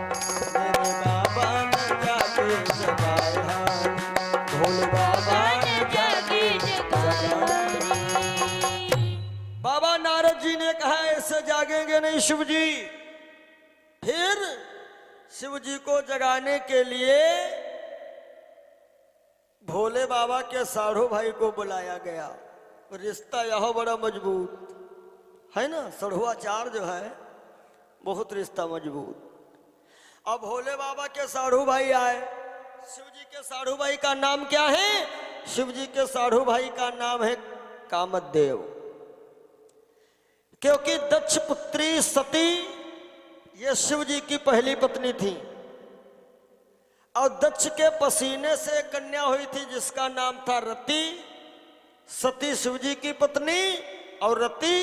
मेरे बाबा न जागे जगाए हारी, भोले बाबा न जागे जगाए हारी। बाबा नारद जी ने कहा ऐसे जागेंगे नहीं शिव जी। फिर शिव जी को जगाने के लिए भोले बाबा के साढ़ू भाई को बुलाया गया। रिश्ता यह बड़ा मजबूत है ना, साढ़ुआचार जो है बहुत रिश्ता मजबूत। अब भोले बाबा के साढ़ू भाई आए। शिव जी के साढ़ू भाई का नाम क्या है? शिव जी के साढ़ू भाई का नाम है कामदेव, क्योंकि दक्ष पुत्री सती ये शिव जी की पहली पत्नी थी, और दक्ष के पसीने से कन्या हुई थी जिसका नाम था रति। सती शिव जी की पत्नी और रति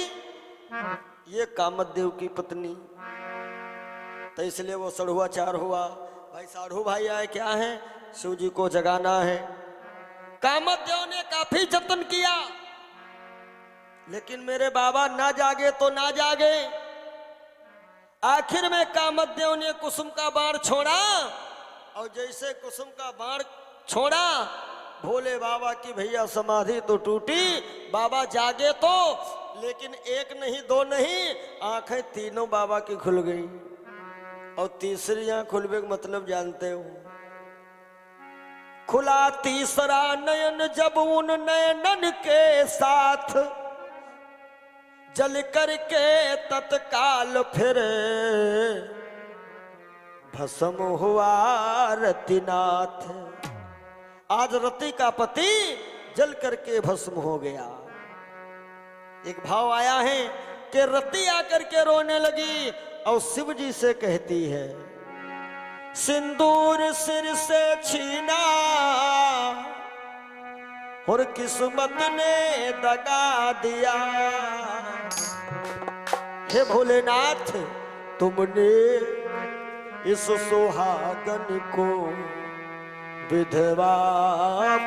ये कामदेव की पत्नी, तो इसलिए वो साढ़ुआचार हुआ। भाई साढ़ू भाई आए, क्या है? शिव जी को जगाना है। कामदेव ने काफी जतन किया, लेकिन मेरे बाबा ना जागे तो ना जागे। आखिर में कामदेव ने कुसुम का बाण छोड़ा, और जैसे कुसुम का बाण छोड़ा भोले बाबा की भैया समाधि तो टूटी। बाबा जागे तो, लेकिन एक नहीं दो नहीं, आंखें तीनों बाबा की खुल गई। और तीसरी आंख खुलने का मतलब जानते हो? खुला तीसरा नयन जब उन नयनन के साथ जल करके तत्काल फिर भस्म हुआ रतिनाथ। आज रति का पति जल करके भस्म हो गया। एक भाव आया है कि रति आकर के रोने लगी और शिव जी से कहती है, सिंदूर सिर से छीना और किस्मत ने दगा दिया। हे भोलेनाथ, तुमने इस सुहागन को विधवा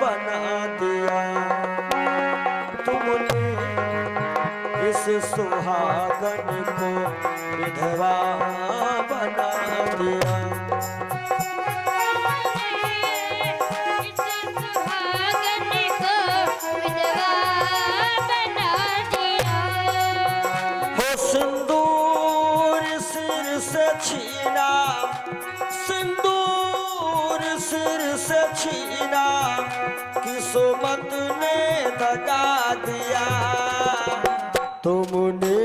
बना दिया। तुमने इस सुहागन को विधवा बना दिया। छीना सिंदूर सिर से छीना, किस्मत ने दगा दिया। तुमने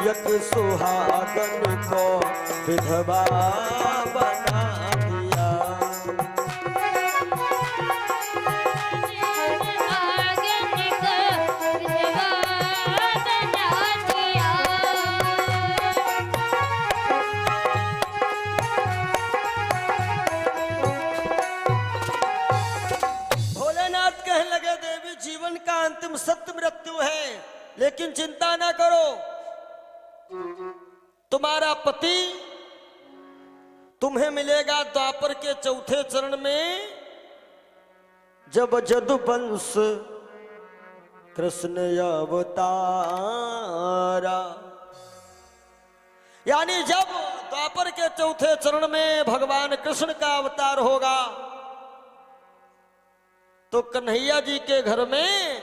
एक सुहागन को विधवा बना दिया। नागिन को विधवा बना दिया। भोलेनाथ कहने लगे देवी जीवन का अंतिम सत्य मृत्यु है, लेकिन चिंता ना करो, तुम्हारा पति तुम्हें मिलेगा द्वापर के चौथे चरण में, जब जदुवंश कृष्ण अवतारा। यानी जब द्वापर के चौथे चरण में भगवान कृष्ण का अवतार होगा तो कन्हैया जी के घर में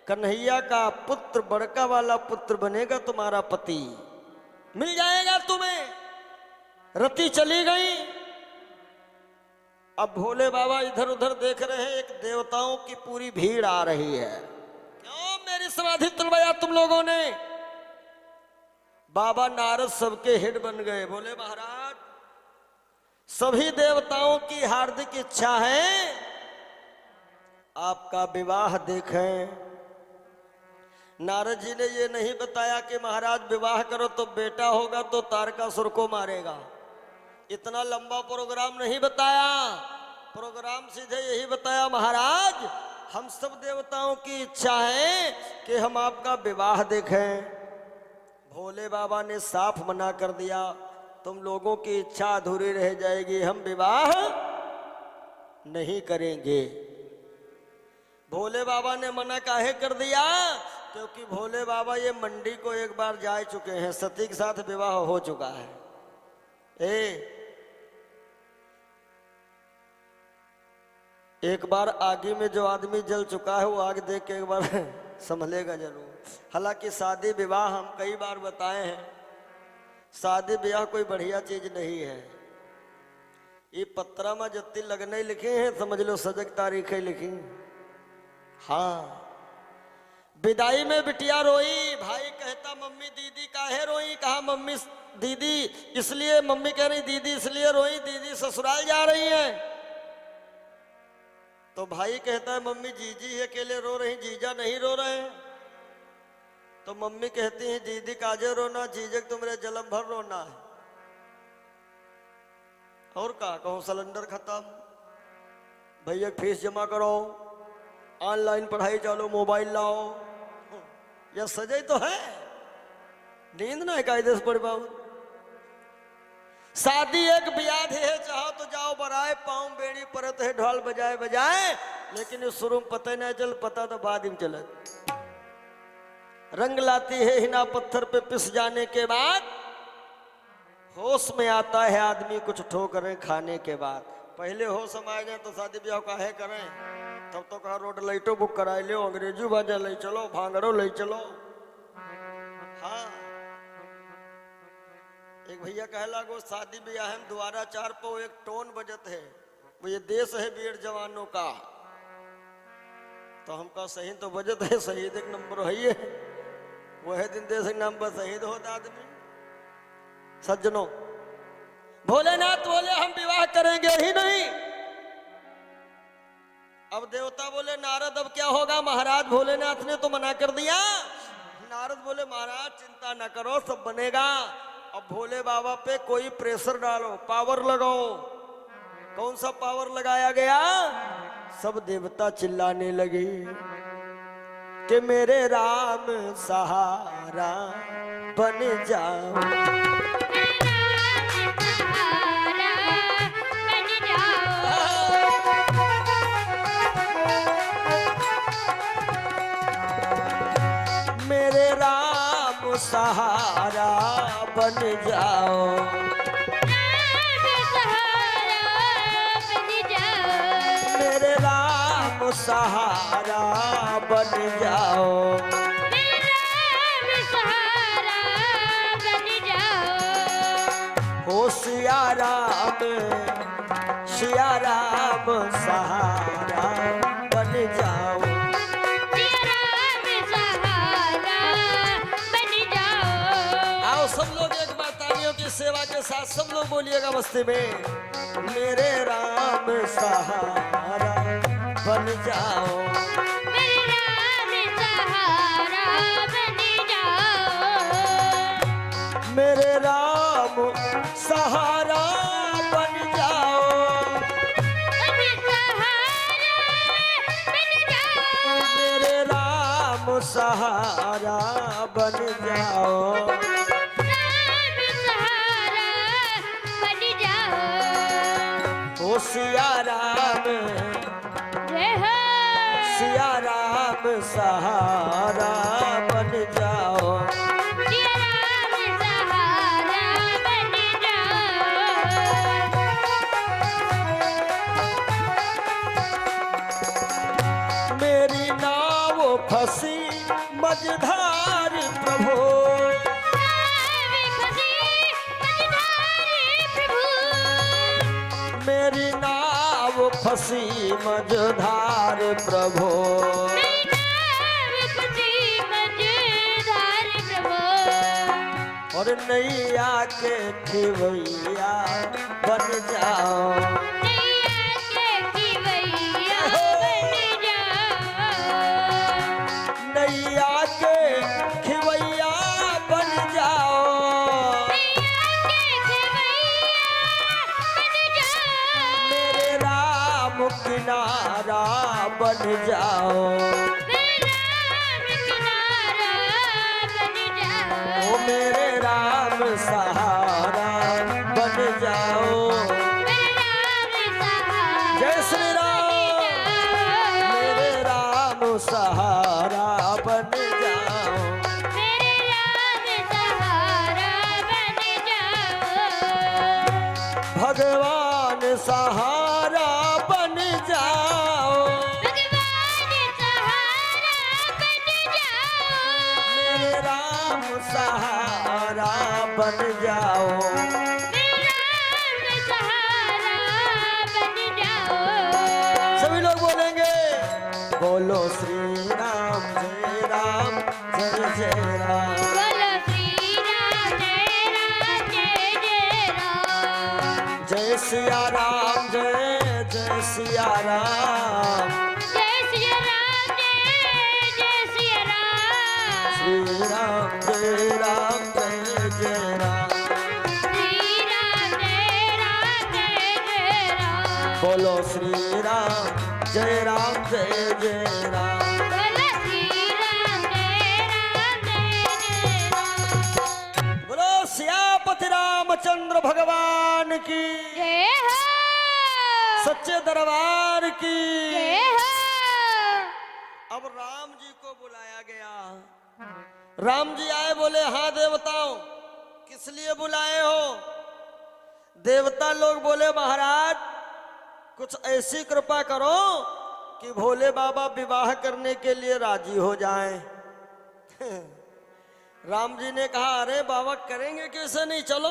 कन्हैया का पुत्र, बड़का वाला पुत्र बनेगा तुम्हारा पति, मिल जाएगा तुम्हें। रति चली गई। अब भोले बाबा इधर उधर देख रहे हैं, एक देवताओं की पूरी भीड़ आ रही है। क्यों मेरी समाधि तोड़वाया तुम लोगों ने? बाबा नारद सबके हेड बन गए। बोले महाराज सभी देवताओं की हार्दिक इच्छा है आपका विवाह देखें। नारद जी ने ये नहीं बताया कि महाराज विवाह करो तो बेटा होगा तो तारकासुर को मारेगा। इतना लंबा प्रोग्राम नहीं बताया। प्रोग्राम सीधे यही बताया, महाराज हम सब देवताओं की इच्छा है कि हम आपका विवाह देखें। भोले बाबा ने साफ मना कर दिया, तुम लोगों की इच्छा अधूरी रह जाएगी, हम विवाह नहीं करेंगे। भोले बाबा ने मना काहे कर दिया? क्योंकि भोले बाबा ये मंडी को एक बार जा चुके हैं, सती के साथ विवाह हो चुका है। एक बार आगे में जो आदमी जल चुका है वो आग देख के एक बार संभलेगा जरूर। हालांकि शादी विवाह हम कई बार बताए हैं, शादी ब्याह कोई बढ़िया चीज नहीं है। ये पत्रा में जत्ती लगने लिखे हैं, समझ लो सजग तारीखें लिखी। हाँ, विदाई में बिटिया रोई, भाई कहता मम्मी दीदी काहे रोई? कहा मम्मी दीदी इसलिए, मम्मी कह रही दीदी इसलिए रोई दीदी ससुराल जा रही है। तो भाई कहता है मम्मी जीजी अकेले रो रही, जीजा नहीं रो रहे हैं। तो मम्मी कहती है दीदी काजे रोना, जीजक तुम्हारे जलम भर रोना है। और का कहूं सिलेंडर खत्म, भैया फीस जमा करो, ऑनलाइन पढ़ाई चालो, मोबाइल लाओ। यह सजे तो है, नींद ना कायदे से पढ़ पाओ। शादी एक ब्याह है, चाहो तो जाओ बराए, पाँव बेड़ी परत है, ढोल बजाए बजाए, लेकिन इस शुरू में पता नहीं चल, पता तो बाद में चले। रंग लाती है हिना पत्थर पे पिस जाने के बाद, होश में आता है आदमी कुछ ठोकरें खाने के बाद। पहले होश में आ जाए तो शादी ब्याह काहे करें? तब तो कहा रोड लाइटो बुक कराए लो, अंग्रेजी बाजा ले चलो, भांगड़ो ले चलो। हाँ, एक भैया कह लागो शादी ब्याह हम द्वारा 4 पौ एक टोन बजत है, वो ये देश है वीर जवानों का। तो हमका सही तो बजत है, शहीद एक नंबर है ये, वह दिन देश के नाम पर शहीद होता आदमी। सज्जनों, भोलेनाथ बोले हम विवाह करेंगे ही नहीं। अब देवता बोले नारद अब क्या होगा? महाराज भोलेनाथ ने तो मना कर दिया। नारद बोले महाराज चिंता न करो, सब बनेगा। अब भोले बाबा पे कोई प्रेशर डालो, पावर लगाओ। कौन सा पावर लगाया गया? सब देवता चिल्लाने लगे कि मेरे राम सहारा बन जाओ। मेरे राम सहारा बन जाओ, मेरे राम सहारा बन जाओ, हो सिया राम सहारा बन जाओ। आओ सब लोग एक बार तालियों की सेवा के साथ सब लोग बोलिएगा मस्ती में। मेरे राम सहारा बन जाओ, मेरे राम सहारा बन जाओ, मेरे राम सहारा बन जाओ, मेरे सहारा बन जाओ, मेरे राम सहारा बन जाओ। राम सहारा बन जाओ। ओ सिया राम, जय हो, सिया राम सहारा बन जाओ, सिया राम सहारा बन जाओ। मेरी नाव फंसी मझधार प्रभु, मेरी नाव फंसी मझधार प्रभु, और नैया के खिवैया बन जाओ, नैया के खिवैया बन जाओ, मेरे राम किनारा बन जाओ, ओ मेरे राम सहारा बन जाओ। जय श्री राम, मेरे राम सहारा बन जाओ, भगवान सहारा बन जाओ, मेरे राम सहारा बन जाओ। सभी लोग बोलेंगे, बोलो श्री राम जय राम जय जय राम, जय सिया राम जय जय सिया राम, श्री राम जय जय राम, बोलो श्री राम जय जय राम। बोलो सियापति रामचंद्र भगवान की, सच्चे दरबार की। अब राम जी को बुलाया गया, राम जी आए, बोले हाँ देवताओं, किस लिए बुलाए हो? देवता लोग बोले महाराज कुछ ऐसी कृपा करो कि भोले बाबा विवाह करने के लिए राजी हो जाएं। राम जी ने कहा अरे बाबा करेंगे कैसे नहीं, चलो।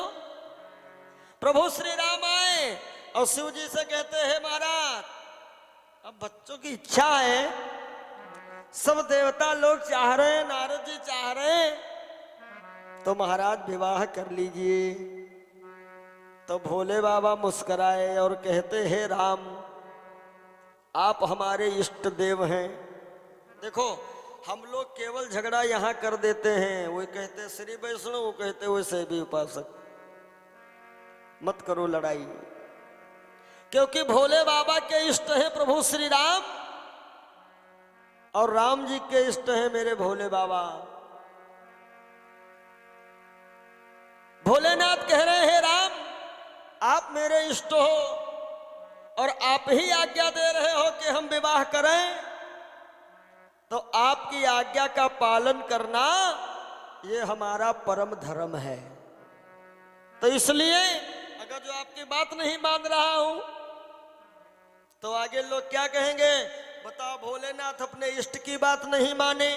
प्रभु श्री राम आए और शिव जी से कहते हैं महाराज अब बच्चों की इच्छा है, सब देवता लोग चाह रहे हैं, नारद जी चाह रहे हैं, तो महाराज विवाह कर लीजिए। तो भोले बाबा मुस्कुराए और कहते हैं राम आप हमारे इष्ट देव हैं। देखो हम लोग केवल झगड़ा यहाँ कर देते हैं, वो कहते श्री वैष्णव, वो कहते वैसे भी उपासक, मत करो लड़ाई, क्योंकि भोले बाबा के इष्ट है प्रभु श्री राम और राम जी के इष्ट है मेरे भोले बाबा। भोलेनाथ कह रहे हैं राम आप मेरे इष्ट हो और आप ही आज्ञा दे रहे हो कि हम विवाह करें, तो आपकी आज्ञा का पालन करना ये हमारा परम धर्म है। तो इसलिए अगर जो आपकी बात नहीं मान रहा हूं तो आगे लोग क्या कहेंगे, बताओ भोलेनाथ अपने इष्ट की बात नहीं माने।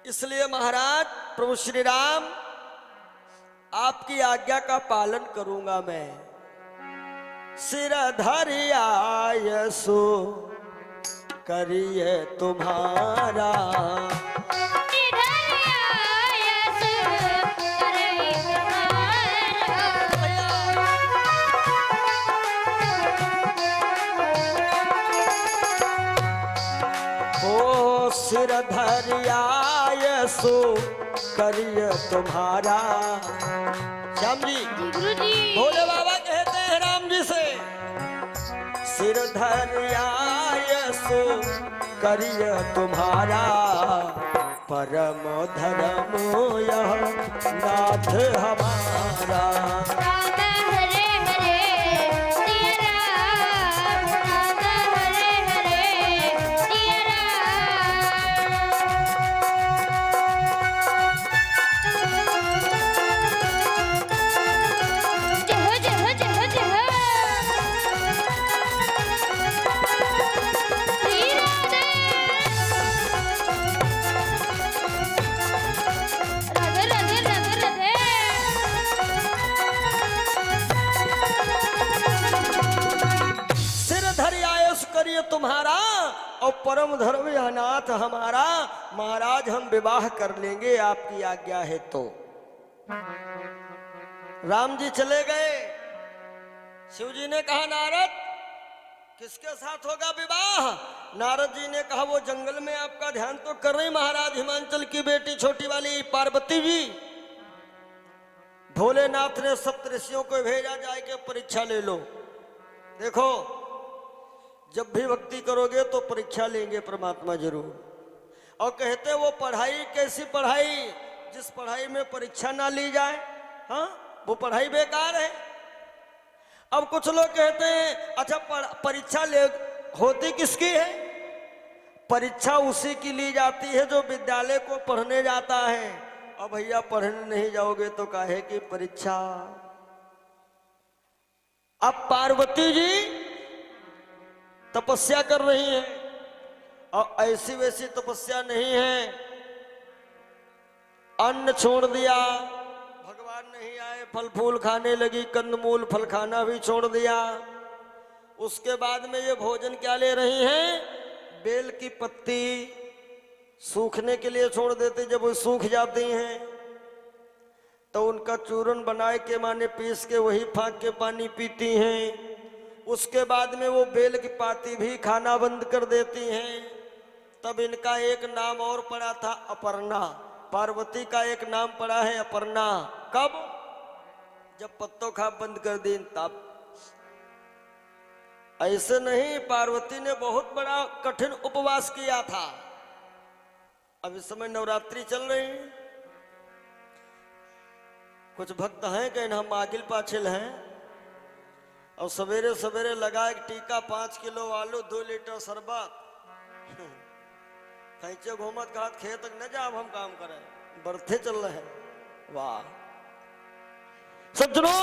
इसलिए महाराज प्रभु श्री राम आपकी आज्ञा का पालन करूंगा मैं। सिर धरियायसु करिए तुम्हारा, सिर धरियाय सो करिय तुम्हारा। श्याम जी जी गुरुजी। भोले बाबा कहते हैं राम जी से, सिर धरियाय सो करिय तुम्हारा, परम धर्म यह नाथ हमारा। राम हरे हरे सिया राम, राम हरे हरे सिया राम। जय हो जय हो जय हो जय हो। श्री राधे राधे राधे राधे राधे। सिर धरियायस करिए तुम्हारा और परम धर्म यह नाथ हमारा। महाराज हम विवाह कर लेंगे आपकी आज्ञा है तो। राम जी चले गए। शिव जी ने कहा नारद किसके साथ होगा विवाह? नारद जी ने कहा वो जंगल में आपका ध्यान तो कर रही महाराज, हिमांचल की बेटी छोटी वाली पार्वती जी। भोलेनाथ ने सप्तऋषियों को भेजा जाए के परीक्षा ले लो। देखो जब भी भक्ति करोगे तो परीक्षा लेंगे परमात्मा जरूर। और कहते वो पढ़ाई कैसी पढ़ाई, जिस पढ़ाई में परीक्षा ना ली जाए, हाँ वो पढ़ाई बेकार है। अब कुछ लोग कहते हैं अच्छा परीक्षा ले होती किसकी है? परीक्षा उसी की ली जाती है जो विद्यालय को पढ़ने जाता है। अब भैया पढ़ने नहीं जाओगे तो काहे की परीक्षा। अब पार्वती जी तपस्या कर रही हैं और ऐसी वैसी तपस्या नहीं है। अन्न छोड़ दिया, भगवान नहीं आए, फल फूल खाने लगी, कंदमूल फल खाना भी छोड़ दिया। उसके बाद में ये भोजन क्या ले रही हैं? बेल की पत्ती सूखने के लिए छोड़ देते, जब वो सूख जाती हैं तो उनका चूरन बनाए के माने पीस के वही फाँक के पानी पीती हैं। उसके बाद में वो बेल की पाती भी खाना बंद कर देती हैं। तब इनका एक नाम और पड़ा था अपर्णा। पार्वती का एक नाम पड़ा है अपर्णा। कब? जब पत्तों खा बंद कर दी तब। ऐसे नहीं, पार्वती ने बहुत बड़ा कठिन उपवास किया था। अब इस समय नवरात्रि चल रही है। कुछ भक्त हैं कि हम आगिल पाछिल हैं और सवेरे सवेरे लगा एक टीका, 5 किलो आलू, 2 लीटर शरबत, कैचे घूमत कहा खेत तक न जाओ हम काम करें, बर्थे चल रहे हैं। वाह सज्जनों,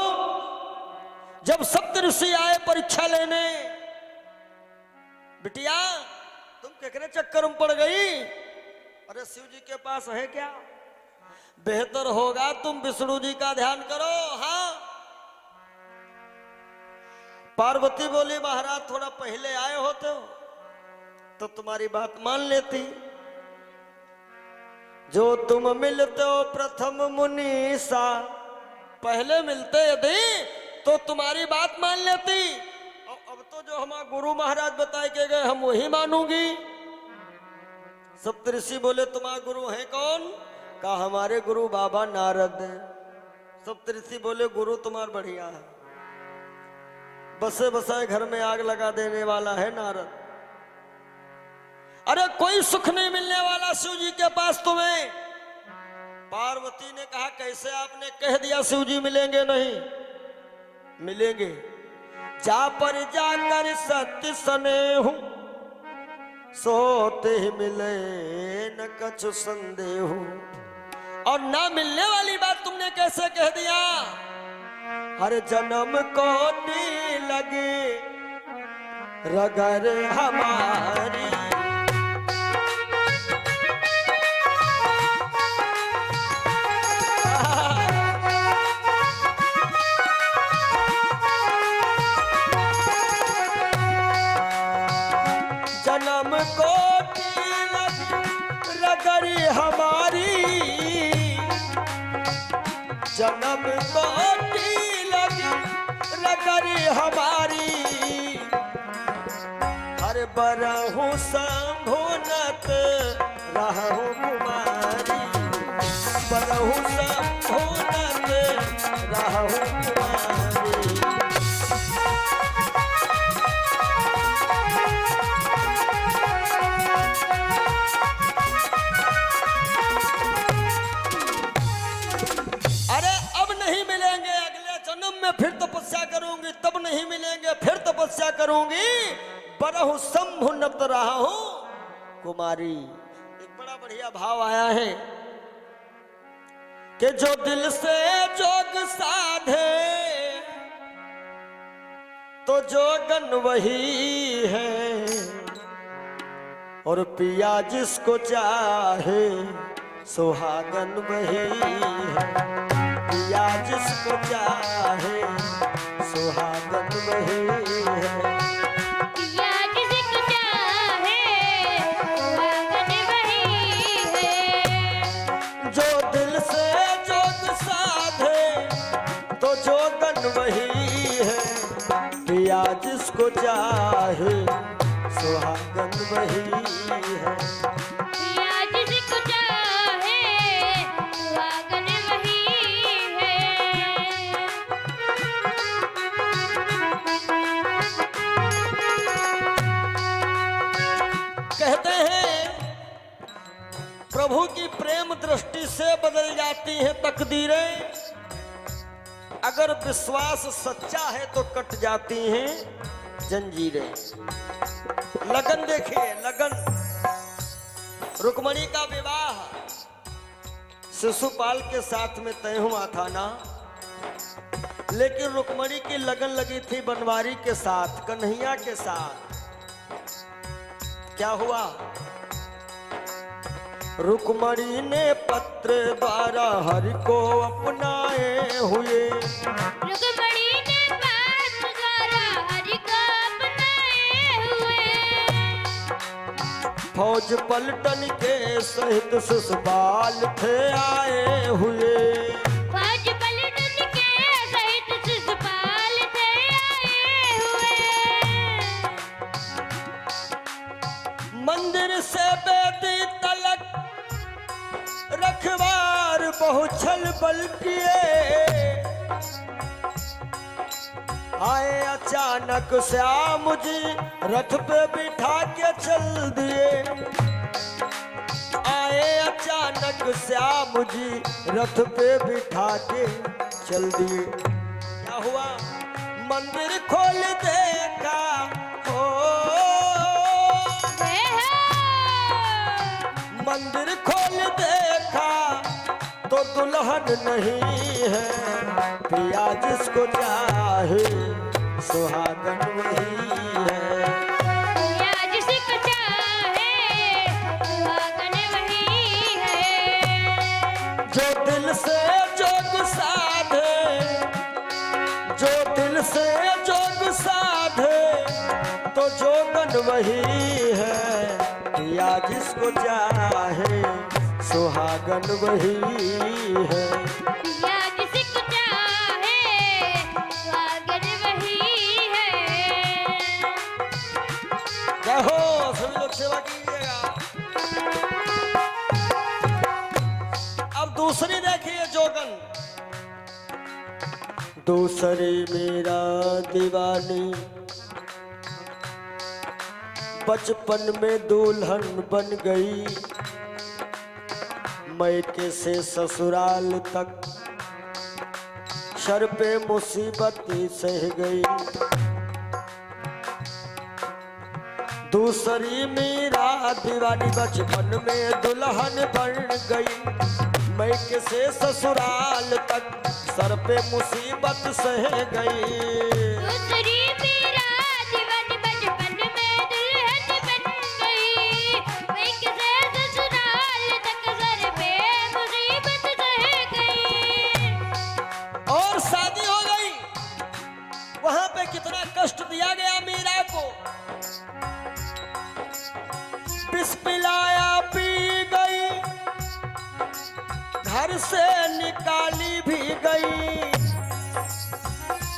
जब सप्तऋषि आए परीक्षा लेने, बिटिया तुम केकरे चक्कर में पड़ गई? अरे शिव जी के पास है क्या? बेहतर होगा तुम विष्णु जी का ध्यान करो। हाँ पार्वती बोली महाराज थोड़ा पहले आए होते हो तो तुम्हारी बात मान लेती। जो तुम मिलते हो प्रथम मुनीसा, पहले मिलते यदि तो तुम्हारी बात मान लेती। और अब तो जो हमारा गुरु महाराज बताए के गए हम वही मानूंगी। सप्तऋषि बोले तुम्हारा गुरु है कौन? कहा हमारे गुरु बाबा नारद। सप्तऋषि बोले गुरु तुम्हारा बढ़िया है, बसे बसाए घर में आग लगा देने वाला है नारद। अरे कोई सुख नहीं मिलने वाला शिव जी के पास तुम्हें। पार्वती ने कहा कैसे आपने कह दिया शिव जी मिलेंगे? नहीं मिलेंगे। जा पर जाकर सत्य स्नेहु, सोते ही मिले न कछु संदेहु। और ना मिलने वाली बात तुमने कैसे कह दिया? हर जन्म कोटि लगे रगर हमारी। जन्म कोटि लगे रगर हमारी, जन्म कोटि लगे रगर हमारी। हर बरहु संभुनत रहु कुमारी बरहु संभोनत रहु कुमारी। अरे अब नहीं मिलेंगे, अगले जन्म में फिर तपस्या करूंगी, तब नहीं मिलेंगे फिर तपस्या करूंगी, बरहु संभुनत रहु कुमारी। एक बड़ा बढ़िया भाव आया है कि जो दिल से जोग साधे तो जोगन वही है, और पिया जिसको चाहे सुहागन वही है। पिया जिसको चाहे सुहागन वही है। पिया जिसको चाहे सुहागन वही है। जो दिल से जोग साधे तो जोगन वही है। पिया जिसको चाहे सुहागन वही है। पिया जिसको चाहे सुहागन वही है। कहते हैं प्रभु की प्रेम दृष्टि से बदल जाती हैं तकदीरें, अगर विश्वास सच्चा है तो कट जाती हैं जंजीरें। लगन देखिए, लगन। रुक्मणी का विवाह शिशुपाल के साथ में तय हुआ था ना, लेकिन रुक्मणी की लगन लगी थी बनवारी के साथ, कन्हैया के साथ। क्या हुआ? रुक्मणी ने पत्र द्वारा हरि को अपनाए हुए। रुक्मणी ने पत्र द्वारा हरि को अपनाए हुए। फौज पलटन के सहित शिशुपाल थे आए हुए। फौज पलटन के सहित शिशुपाल थे आए हुए। मंदिर से बेदी तलक रखवार बहुछल बल किए। आए अचानक श्याम जी रथ पे बिठा के चल दिए। आए अचानक श्याम जी रथ पे बिठा के चल दिए। क्या हुआ? मंदिर खोल देखा हो, मंदिर खोल देखा तो दुल्हन नहीं है। पिया जिसको चाहे सुहागन वही है। पिया जिसको चाहे सुहागन वही है। जो दिल से जोग साधे, जो दिल से जोग साधे तो जोगन वही है। पिया जिसको चाहे सुहागन वही है। पिया जिसको चाहे सुहागन वही है। जय हो, सभी लोग सेवा कीजिएगा। अब दूसरी देखिए जोगन। दूसरी मेरा दीवानी बचपन में दुल्हन बन गई। मैके से ससुराल तक सर पे मुसीबत सह गई। दूसरी मेरा दीवानी बचपन में दुल्हन बन गई। मैके से ससुराल तक सर पे मुसीबत सह गई। दूसरी मेरा दीवानी बचपन में दुल्हन बन गई। मैके से ससुराल तक सर पे मुसीबत सह गई। और शादी हो गई। वहां पे कितना कष्ट दिया गया मीरा को। पिस पिलाया पी गई, घर से निकाली भी गई।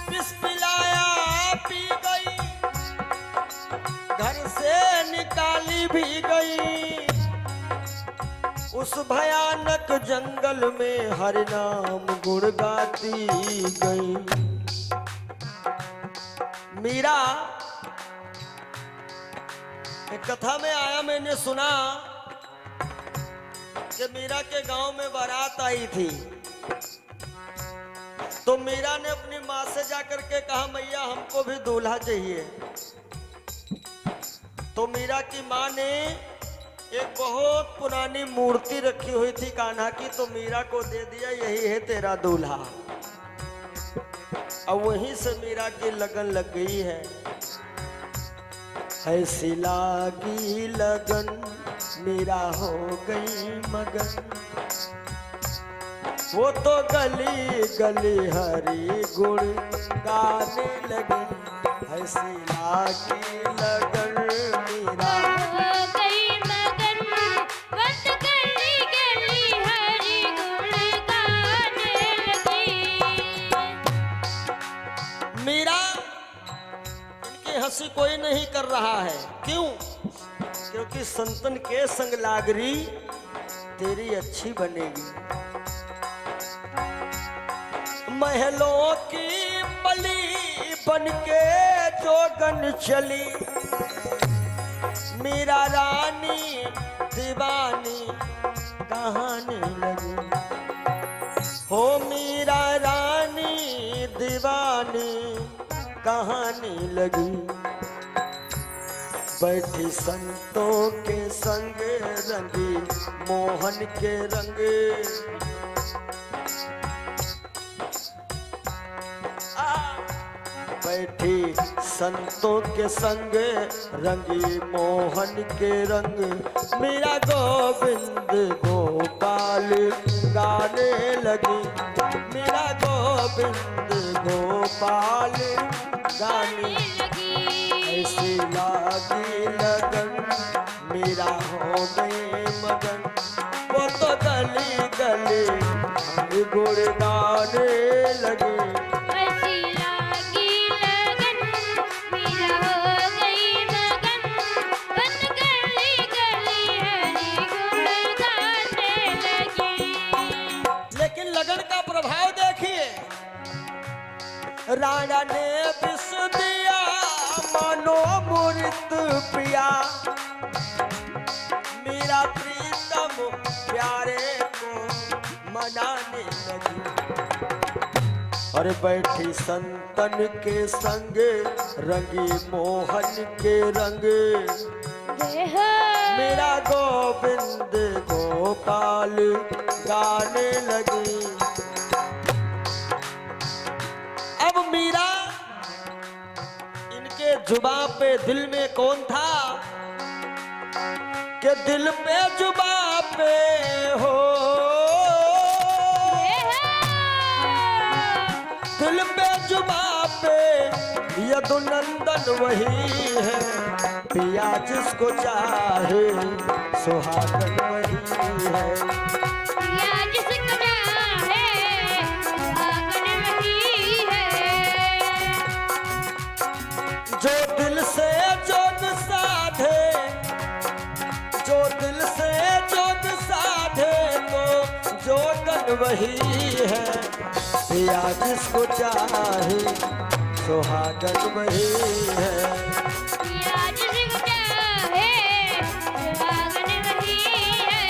पिस पिलाया पी गई, घर से निकाली भी गई। उस भयानक जंगल में हरि नाम गुण गाती गई। मीरा, एक कथा में आया, मैंने सुना कि मीरा के गांव में बारात आई थी। तो मीरा ने अपनी माँ से जाकर के कहा, मैया हमको भी दूल्हा चाहिए। तो मीरा की माँ ने एक बहुत पुरानी मूर्ति रखी हुई थी कान्हा की, तो मीरा को दे दिया, यही है तेरा दूल्हा। अब वहीं से मीरा की लगन लग गई है। ऐसी लागी लगन मीरा हो गई मगन, वो तो गली गली हरि गुण गाने लगी। ऐसी लागी लगन मीरा हो गई मगन, बस गली गली हरि गुण गाने लगी। मीरा, इनकी हंसी कोई नहीं कर रहा है। क्यों? क्योंकि संतन के संग लागरी तेरी अच्छी बनेगी। महलों की बली बनके जोगन चली, मीरा रानी दीवानी कहानी लगी। हो मीरा रानी दीवानी कहानी लगी। बैठी संतों के संग रंगी मोहन के रंग। बैठी संतों के संग रंगी मोहन के रंग। मीरा गोविंद गोपाल गाने लगी। मीरा गोविंद गोपाल गाने लगी। ऐसी लागी लगन मीरा हो गई मगन, वो तो गली गली गुड़ गाने लगी। ऐसी लागी लगन मीरा हो गई मगन, बस गली गली हरि गुण गाने लगी। लेकिन लगन का प्रभाव देखिए। राणा ने विष दिया मानो मूर्त पिया, मेरा प्रीतम प्यारे को मनाने लगी। और बैठी संतन के संग रंगी मोहन के रंग। मेरा गोविंद गोपाल गाने लगी। अब मीरा, इनके जुबां पे दिल में कौन था कि दिल पे जुबां पे हो, दिल पे जुबां पे यदुनंदन वही है। पिया जिसको चाहे सुहागन वही है। पिया जिसको चाहे सुहागन वही है। जो दिल से जोग साधे, जो दिल से जोग साधे तो जोगन वही है। पिया जिसको चाहे सुहागन वही है। पिया जिसको चाहे सुहागन वही है।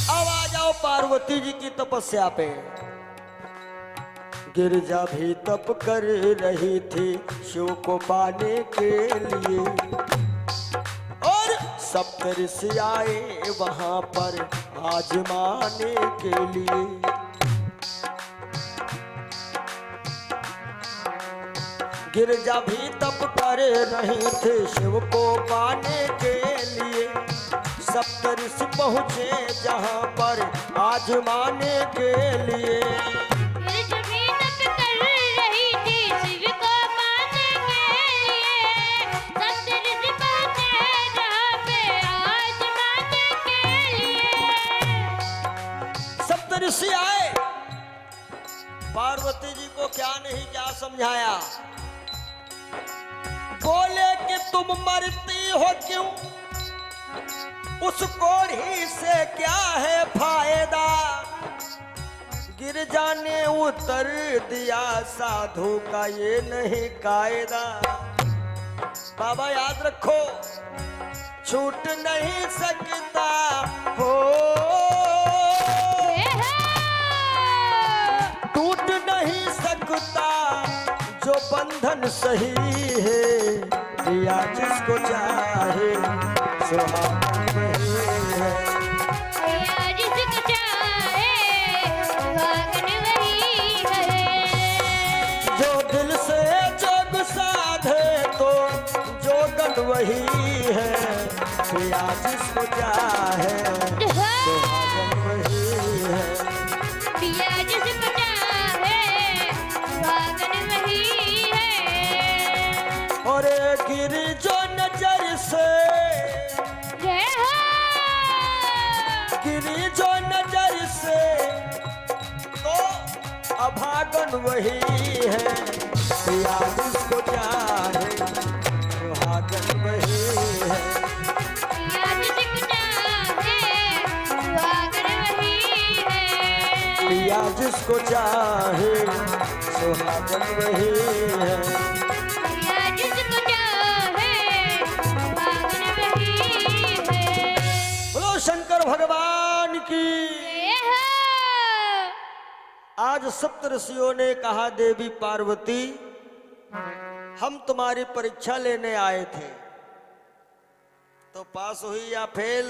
अब आ जाओ पार्वती जी की तपस्या पे। गिरजा भी तप कर रही थी शिव को पाने के लिए, और सप्तऋषि आए वहां पर आजमाने के लिए। गिरजा भी तप कर रही थी शिव को पाने के लिए। सप्तऋषि पहुँचे जहाँ पर आजमाने के लिए। सप्तऋषि आए, पार्वती जी को क्या नहीं क्या समझाया। बोले कि तुम मरती हो क्यों, उस कोढ़ी से क्या है फायदा, गिरजा ने उतर दिया साधु का ये नहीं कायदा। बाबा याद रखो, छूट नहीं सकता हो, टूट नहीं सकता जो बंधन सही है, प्रिया जिसको चाहे सुहागन वही है। प्रिया जिसको चाहे सुहागन वही है। जो दिल से जोग साधे तो जोगन वही है, प्रिया जिसको चाहे सुहागन वही है। प्रिया जिसको चाहे सुहागन वही है। और गिरी जो नजर से, जय हो। गिरी जो नजर से तो अभागन वही है, प्रिया जिसको चाहे सुहागन वही है। प्रिया जिसको चाहे सुहागन वही है। प्रिया जिसको चाहे सुहागन वही है। प्रिया जिसको चाहे सुहागन वही है। बोलो शंकर भगवान की। जय हो। आज सप्त ऋषियों ने कहा, देवी पार्वती हम तुम्हारी परीक्षा लेने आए थे, तो पास हुई या फेल।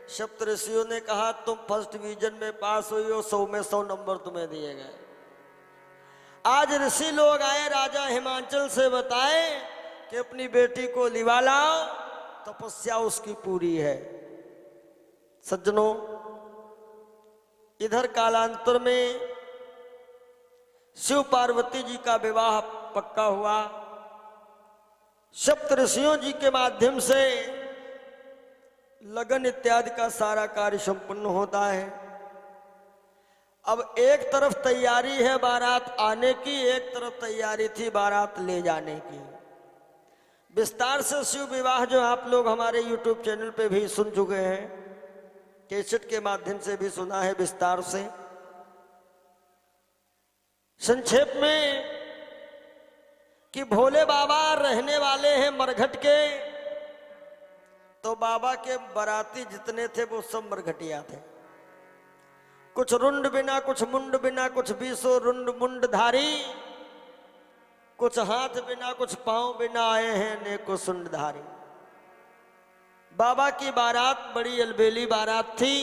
सप्त ऋषियों ने कहा तुम फर्स्ट डिवीजन में पास हुई हो, 100 में 100 नंबर तुम्हें दिए गए। आज ऋषि लोग आए राजा हिमांचल से बताए कि अपनी बेटी को लिवा लाओ, तपस्या उसकी पूरी है। सज्जनों, इधर कालांतर में शिव पार्वती जी का विवाह पक्का हुआ। सप्त ऋषियों जी के माध्यम से लगन इत्यादि का सारा कार्य संपन्न होता है। अब एक तरफ तैयारी है बारात आने की, एक तरफ तैयारी थी बारात ले जाने की। विस्तार से शिव विवाह जो आप लोग हमारे YouTube चैनल पे भी सुन चुके हैं, कैसेट के माध्यम से भी सुना है विस्तार से। संक्षेप में कि भोले बाबा रहने वाले हैं मरघट के, तो बाबा के बाराती जितने थे वो सब मरघटिया थे। कुछ रुंड बिना, कुछ मुंड बिना, कुछ 20 रुंड मुंडधारी, कुछ हाथ बिना, कुछ पांव बिना आए हैं नेको सुंडधारी। बाबा की बारात बड़ी अलबेली बारात थी।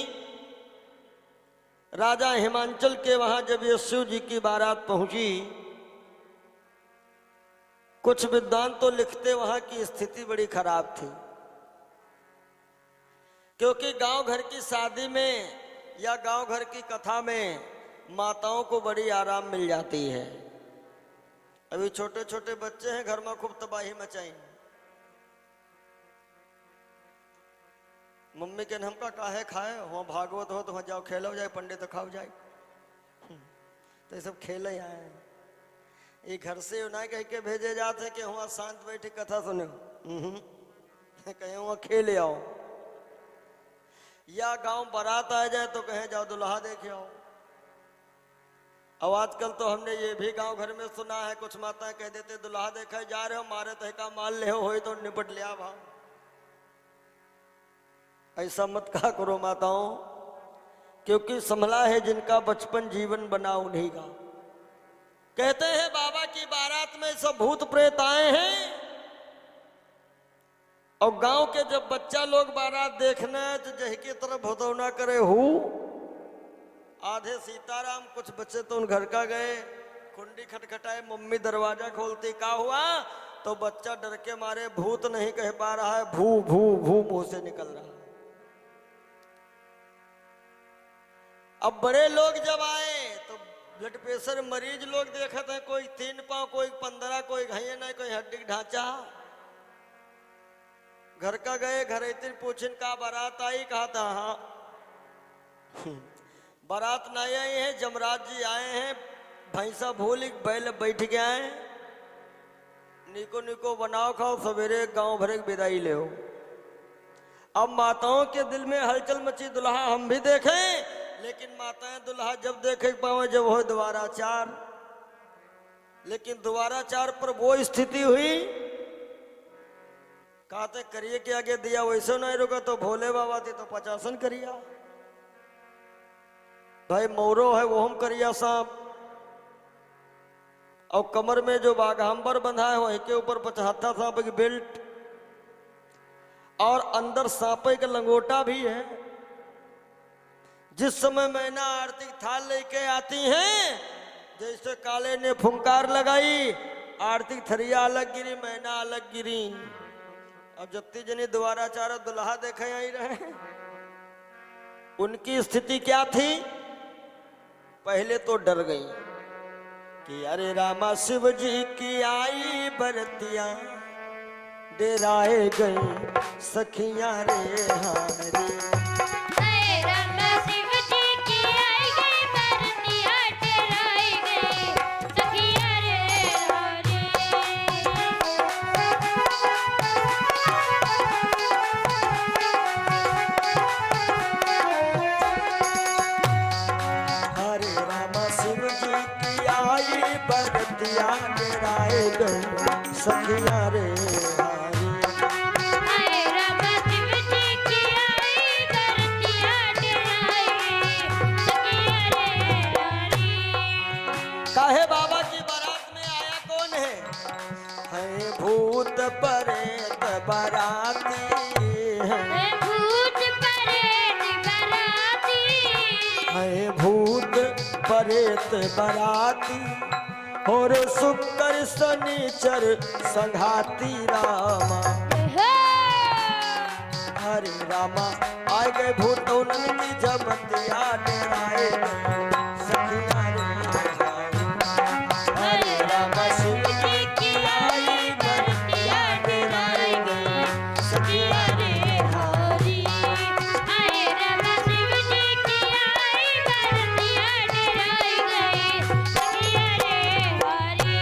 राजा हिमांचल के वहां जब ये शिव जी की बारात पहुंची, कुछ विद्वान तो लिखते वहां की स्थिति बड़ी खराब थी, क्योंकि गांव घर की शादी में या गांव घर की कथा में माताओं को बड़ी आराम मिल जाती है। अभी छोटे छोटे बच्चे हैं घर में खूब तबाही मचाई, मम्मी के हमका काहे खाए, वहाँ भागवत हो तो वहाँ जाओ खेलो जाए, पंडित खाओ जाए, तो ये सब खेले आए हैं। ये घर से ना कह के भेजे जाते हैं कि वहाँ शांत बैठी कथा सुनो, कहीं वहाँ खेले आओ। या गांव बारात आ जाए तो कहें जाओ दुल्हा देखे आओ। अब आजकल तो हमने ये भी गांव घर में सुना है, कुछ माताएं कह देते दुल्हा देखा जा रहे हो, मारे तहका माल ले हो तो निपट लिया भाव। ऐसा मत कहा करो माताओं, क्योंकि संभला है जिनका बचपन जीवन बना उन्हीं का। कहते हैं बाबा की बारात में सब भूत प्रेत आए हैं, और गांव के जब बच्चा लोग बारात देखना है तो जह की तरफ भदौना करे हूँ, आधे सीताराम, कुछ बच्चे तो उन घर का गए, कुंडी खटखटाए, मम्मी दरवाजा खोलती, क्या हुआ, तो बच्चा डर के मारे भूत नहीं कह पा रहा है, भू भू भू मुंह से निकल रहा है। अब बड़े लोग जब आए तो ब्लड प्रेशर मरीज लोग देखते हैं, कोई 3 पांव, कोई 15, कोई घाये नहीं, कोई हड्डी ढांचा। घर का गए, घर इतनी पूछन का बारात आई, कहा था हाँ बारात नहीं आई है, जमराज जी आए हैं, भैंसा भूल बैल बैठ गए हैं, निको निको बनाओ खाओ, सवेरे गांव भरे की विदाई ले। अब माताओं के दिल में हलचल मची, दुल्हा हम भी देखें, लेकिन माताएं दुल्हा जब देखे पावे जब हो द्वाराचार। लेकिन द्वाराचार पर वो स्थिति हुई, कहते करिए के आगे दिया वैसे नहीं रुका, तो भोले बाबा थे तो 50 करिया। भाई मोरो है वो हम करिया सांप, और कमर में जो बाघांबर बंधा है वही के ऊपर 75 सांप की बेल्ट, और अंदर सांपे का लंगोटा भी है। जिस समय मैना आरती थाल लेके आती हैं, जैसे काले ने फुंकार लगाई, आरती थरिया अलग गिरी, मैना अलग गिरी। अब जत्ती जनी द्वाराचार दुल्हा देखे आई रहे, उनकी स्थिति क्या थी? पहले तो डर गई कि अरे रामा शिव जी की आई बरतिया, डेराए गई सखियां रे हारी। अरे राम शिव जी की आई गई बरतिया, डेराए गई सखियां रे हारी। हरे रामा शिव जी की आई बरतिया, डेराए गई सखियां रे हारी। अरे राम शिव जी की आई बरतिया, डेराए गई सखियां रे हारी। काहे बाबा की बारात में आया कौन है भूत प्रेत बाराती है, भूत प्रेत बराती, है भूत प्रेत बाराती, और शुक्र शनिचर संघाती रामा। हरे रामा आए गए भूत उनकी जमतिया, डेराए गए सखियां रे हारी। हरे रामा शिव जी की आई बरतिया, डेराए गए सखियां रे हारी। अरे राम शिव जी की आई बरतिया, डेराए गई सखियां रे हारी।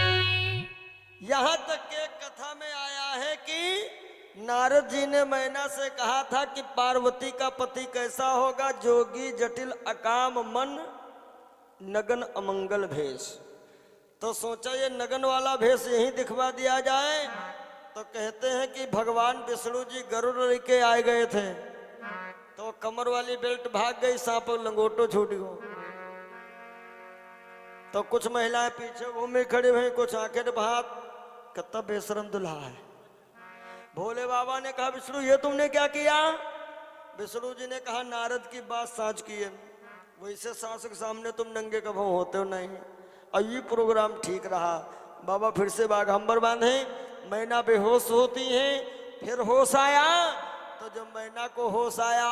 यहाँ तक के कथा में आया है कि नारद जी ने मैना से कहा था कि पार्वती का पति कैसा होगा? जोगी जटिल अकाम मन नगन अमंगल भेष। तो सोचा ये नगन वाला भेष यही दिखवा दिया जाए। तो कहते हैं कि भगवान विष्णु जी गरुड़ लेके आए गए थे, तो कमर वाली बेल्ट भाग गई, सांप लंगोटो छूट गो। तो कुछ महिलाएं पीछे घूमे खड़ी हुई, कुछ आंखें भात, कितना बेशरम दुल्हा है। भोले बाबा ने कहा विष्णु ये तुमने क्या किया? विष्णु जी ने कहा नारद की बात साच की है, वैसे सास के सामने तुम नंगे कभों होते हो नहीं। और ये प्रोग्राम ठीक रहा। बाबा फिर से बाघंबर बांधे, मैना बेहोश होती है, फिर होश आया। तो जब मैना को होश आया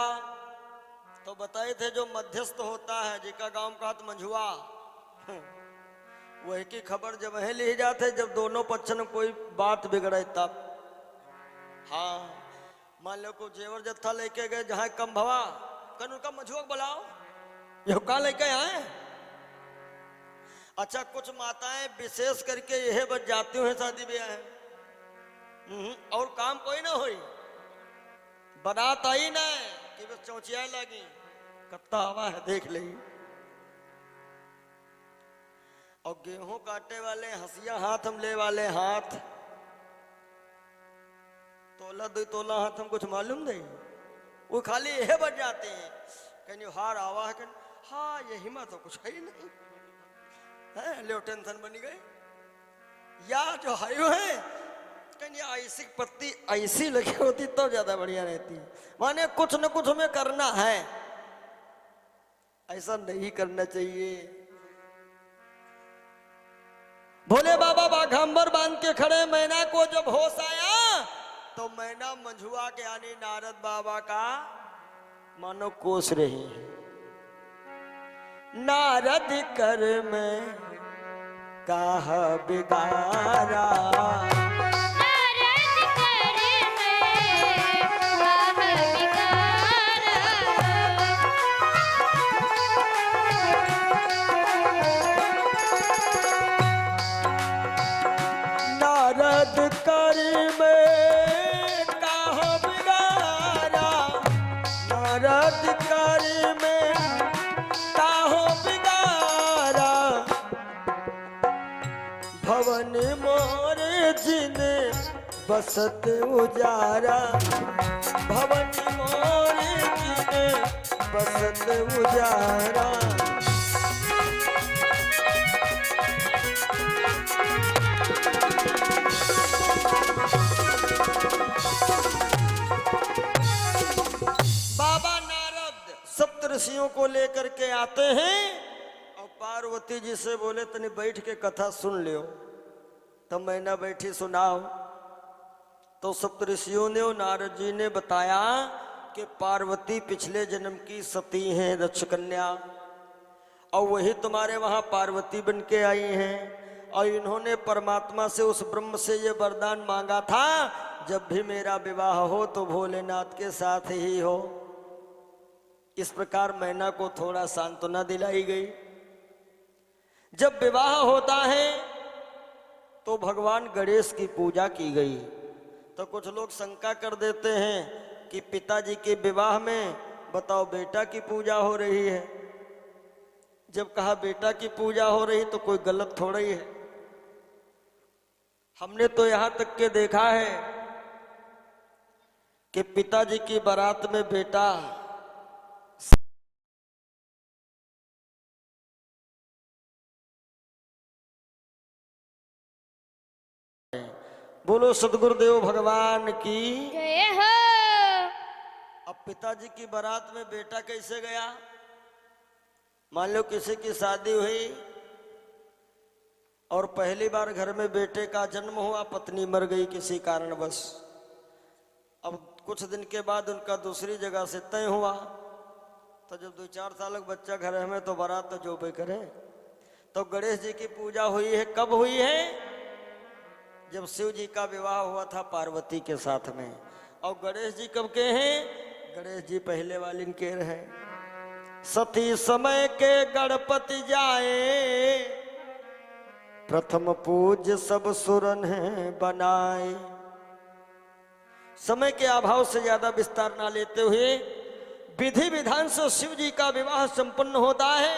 तो बताए थे जो मध्यस्थ होता है, जिसका गांव का हाथ मंझुआ, वही की खबर जब वह ले जाते जब दोनों पक्ष में कोई बात बिगड़े तब। हाँ मान लो को जेवर जत्था लेके गए जहां कम भवा, कन उनका मझुआ बुलाओ, ये का लेके आए। अच्छा कुछ माताएं विशेष करके यह बच जाती हैं शादी ब्याह है, और काम कोई ना हुई, बारात आई ना कि बस चौचियाए लगी, कत्ता हवा है देख ले। और गेहूं काटे वाले हंसिया हाथ हम ले वाले हाथ, तोला दो तोला हाथ हम कुछ मालूम नहीं, वो खाली यह बच जाते हैं। कहीं हार आवा है, हाँ यही मत तो कुछ है ही नहीं है, ले टेंशन बनी गई। या जो हायो है कहीं ऐसी पत्ती ऐसी लगी होती तो ज्यादा बढ़िया रहती, माने कुछ न कुछ हमें करना है, ऐसा नहीं करना चाहिए। भोले बाबा बाघंबर बांध के खड़े, मैना को जब होश आया तो मैना मंझुआ के यानी नारद बाबा का मानो कोस रही है। नारद कर में कहा बिगारा, नारद कर में कहा बिगारा, नारद मोर जिने बसत उजारा, भवनी मोर जिने बसत उजारा। बाबा नारद सप्तऋषियों को लेकर के आते हैं और पार्वती जी से बोले तनी बैठ के कथा सुन लियो। तब मैना बैठी सुनाओ। तो सप्तऋषियों ने और नारद जी ने बताया कि पार्वती पिछले जन्म की सती हैं, दक्ष कन्या, और वही तुम्हारे वहां पार्वती बन के आई हैं। और इन्होंने परमात्मा से, उस ब्रह्म से ये वरदान मांगा था, जब भी मेरा विवाह हो तो भोलेनाथ के साथ ही हो। इस प्रकार मैना को थोड़ा सांत्वना दिलाई गई। जब विवाह होता है तो भगवान गणेश की पूजा की गई। तो कुछ लोग शंका कर देते हैं कि पिताजी के विवाह में बताओ बेटा की पूजा हो रही है। जब कहा बेटा की पूजा हो रही तो कोई गलत थोड़ा ही है। हमने तो यहां तक के देखा है कि पिताजी की बारात में बेटा बोलो सदगुरुदेव भगवान की जय हो। अब पिताजी की बारात में बेटा कैसे गया? मान लो किसी की शादी हुई और पहली बार घर में बेटे का जन्म हुआ, पत्नी मर गई किसी कारणवश। अब कुछ दिन के बाद उनका दूसरी जगह से तय हुआ। तो जब 2-4 साल का बच्चा घर में तो बारात तो जो भी करे। तो गणेश जी की पूजा हुई है। कब हुई है? जब शिव जी का विवाह हुआ था पार्वती के साथ में। और गणेश जी कब के हैं? गणेश जी पहले वाले के रहे। सती समय के गणपति जाए, प्रथम पूज्य सब सुरन है बनाए। समय के अभाव से ज्यादा विस्तार ना लेते हुए विधि विधान से शिव जी का विवाह संपन्न होता है।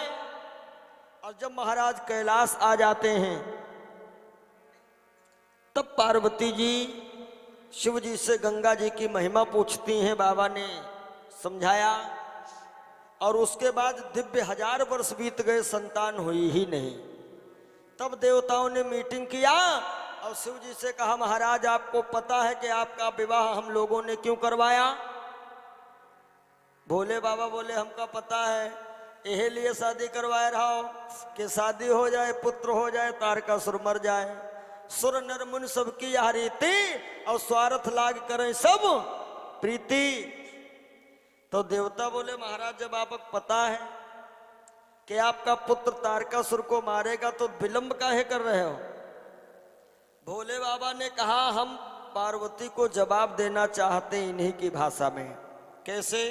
और जब महाराज कैलाश आ जाते हैं तब पार्वती जी शिव जी से गंगा जी की महिमा पूछती हैं। बाबा ने समझाया और उसके बाद दिव्य 1000 वर्ष बीत गए, संतान हुई ही नहीं। तब देवताओं ने मीटिंग किया और शिव जी से कहा, महाराज आपको पता है कि आपका विवाह हम लोगों ने क्यों करवाया? भोले बाबा बोले हमका पता है, यही लिए शादी करवाए रहा हो कि शादी हो जाए, पुत्र हो जाए, तारकासुर मर जाए। सुर नर मुन सबकी यह रीति, और स्वार्थ लाग करें सब प्रीति। तो देवता बोले महाराज जब आपको पता है कि आपका पुत्र तारकासुर को मारेगा तो विलंब काहे कर रहे हो? भोले बाबा ने कहा हम पार्वती को जवाब देना चाहते हैं इन्हीं की भाषा में। कैसे?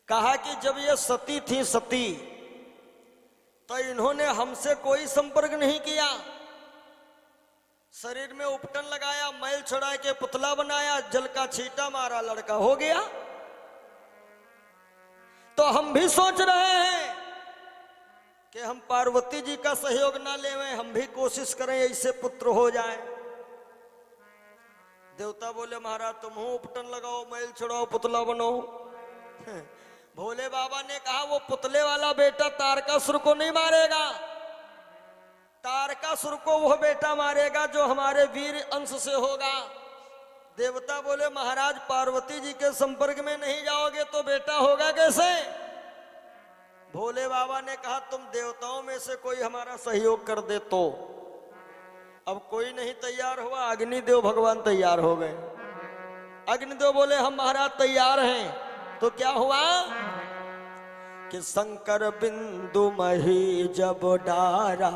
कहा कि जब ये सती थी सती, तो इन्होंने हमसे कोई संपर्क नहीं किया। शरीर में उपटन लगाया, मैल छुड़ा के पुतला बनाया, जल का छींटा मारा, लड़का हो गया। तो हम भी सोच रहे हैं कि हम पार्वती जी का सहयोग ना लेवें, हम भी कोशिश करें ऐसे पुत्र हो जाए। देवता बोले महाराज तुम हो उपटन लगाओ, मैल छुड़ाओ, पुतला बनो। भोले बाबा ने कहा वो पुतले वाला बेटा तारकासुर को नहीं मारेगा, तारकासुर को वो बेटा मारेगा जो हमारे वीर अंश से होगा। देवता बोले महाराज पार्वती जी के संपर्क में नहीं जाओगे तो बेटा होगा कैसे? भोले बाबा ने कहा तुम देवताओं में से कोई हमारा सहयोग कर दे तो। अब कोई नहीं तैयार हुआ, अग्निदेव भगवान तैयार हो गए। अग्निदेव बोले हम महाराज तैयार हैं। तो क्या हुआ कि शंकर बिंदु मही जब डारा,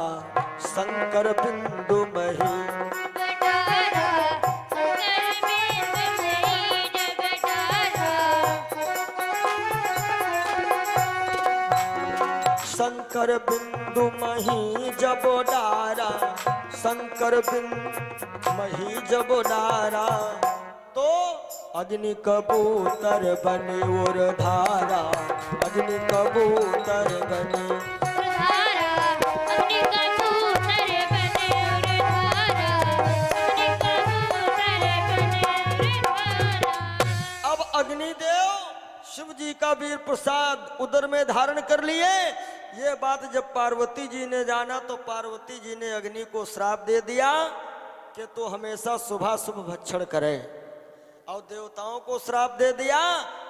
शंकर बिंदु मही शंकर बिंदु मही जब डारा, शंकर बिंदु मही जब डारा, तो अग्नि कबूतर बने और धारा, अग्नि कबूतर बने धारा, अग्नि कबूतर बने और धारा। वीर प्रसाद उदर में धारण कर लिए। ये बात जब पार्वती जी ने जाना तो पार्वती जी ने अग्नि को श्राप दे दिया कि तू हमेशा शुभाशुभ भक्षण करे, और देवताओं को श्राप दे दिया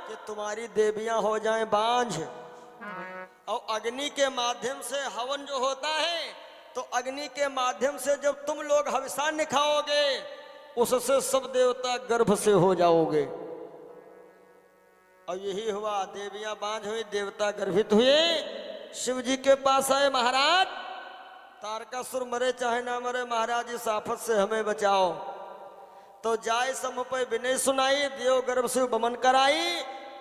कि तुम्हारी देवियां हो जाएं बांझ। और अग्नि के माध्यम से हवन जो होता है, तो अग्नि के माध्यम से जब तुम लोग हविषान्न खाओगे, उससे सब देवता गर्भ से हो जाओगे। और यही हुआ, देवियां बांझ हुई, देवता गर्भित हुए। शिव जी के पास आए, महाराज तारकासुर मरे चाहे ना मरे, महाराज इस आफत से हमें बचाओ। तो जाय सम पे विनय सुनाई, देव गर्भ से बमन कराई।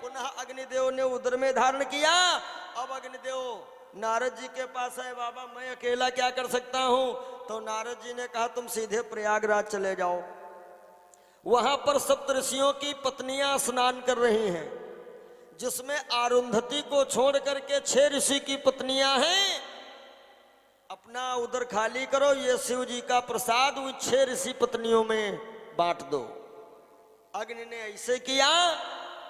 पुनः अग्निदेव ने उदर में धारण किया। अब अग्निदेव नारद जी के पास आए, बाबा मैं अकेला क्या कर सकता हूं? तो नारद जी ने कहा तुम सीधे प्रयागराज चले जाओ, वहां पर सप्तऋषियों की पत्नियां स्नान कर रही हैं, जिसमें अरुंधति को छोड़ करके 6 ऋषि की पत्नियां हैं। अपना उदर खाली करो, ये शिव जी का प्रसाद उन 6 ऋषि पत्नियों में बांट दो। अग्नि ने ऐसे किया,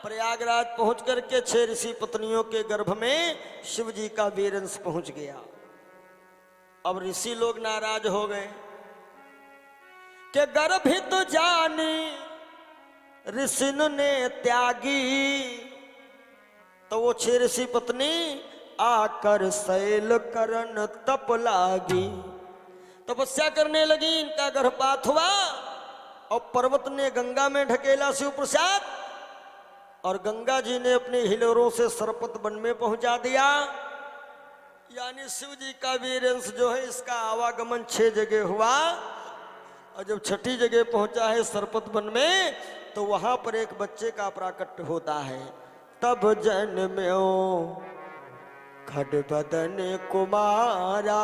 प्रयागराज पहुंच करके 6 ऋषि पत्नियों के गर्भ में शिव जी का वीरंश पहुंच गया। अब ऋषि लोग नाराज हो गए कि गर्भित जानी ऋषिन ने त्यागी। तो वो 6 ऋषि पत्नी आकर शैल करन तप लागी, तपस्या करने लगी। इनका गर्भपात हुआ और पर्वत ने गंगा में ढकेला शिव प्रसाद, और गंगा जी ने अपने हिलोरों से सरपत वन में पहुंचा दिया। यानी शिव जी का वीरंश जो है, इसका आवागमन 6 जगह हुआ, और जब 6ठी जगह पहुंचा है सरपत वन में, तो वहां पर एक बच्चे का प्राकट्य होता है। तब जन्म्यो खड्बदन कुमारा,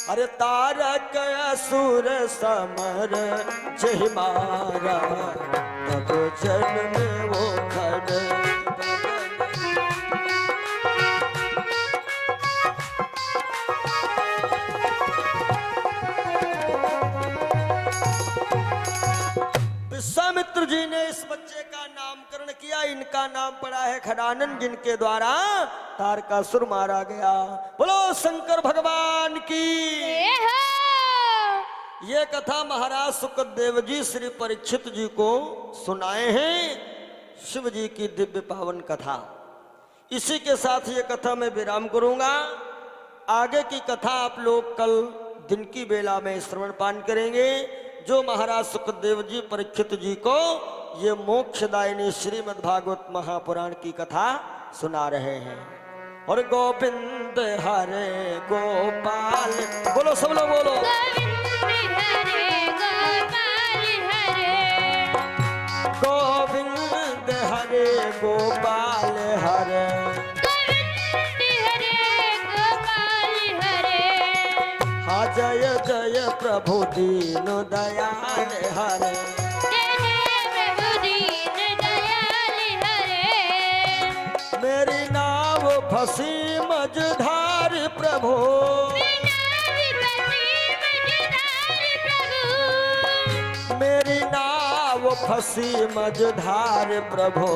अरे तारक असुर समर जय मारा। तब जन्मे वो खड्बदन। विश्वामित्र जी ने इस बच्चे का नामकरण किया। इनका नाम पड़ा है खडानन, जिनके द्वारा तारकासुर मारा गया। बोलो शंकर भगवान की। ये कथा महाराज सुखदेव जी श्री परीक्षित जी को सुनाए हैं, शिव जी की दिव्य पावन कथा। इसी के साथ ये कथा मैं विराम करूंगा। आगे की कथा आप लोग कल दिन की बेला में श्रवण पान करेंगे, जो महाराज सुखदेव जी परीक्षित जी को ये मोक्षदायिनी श्रीमद् भागवत महापुराण की कथा सुना रहे हैं। और गोविंद हरे गोपाल, बोलो सब लोग बोलो। गोविंद हरे गोपाल हरे, हाँ जय जय प्रभु दीन दयाल हरे। मेरी नाव फंसी मझधार प्रभु, मेरी नाव फंसी मझधार प्रभु।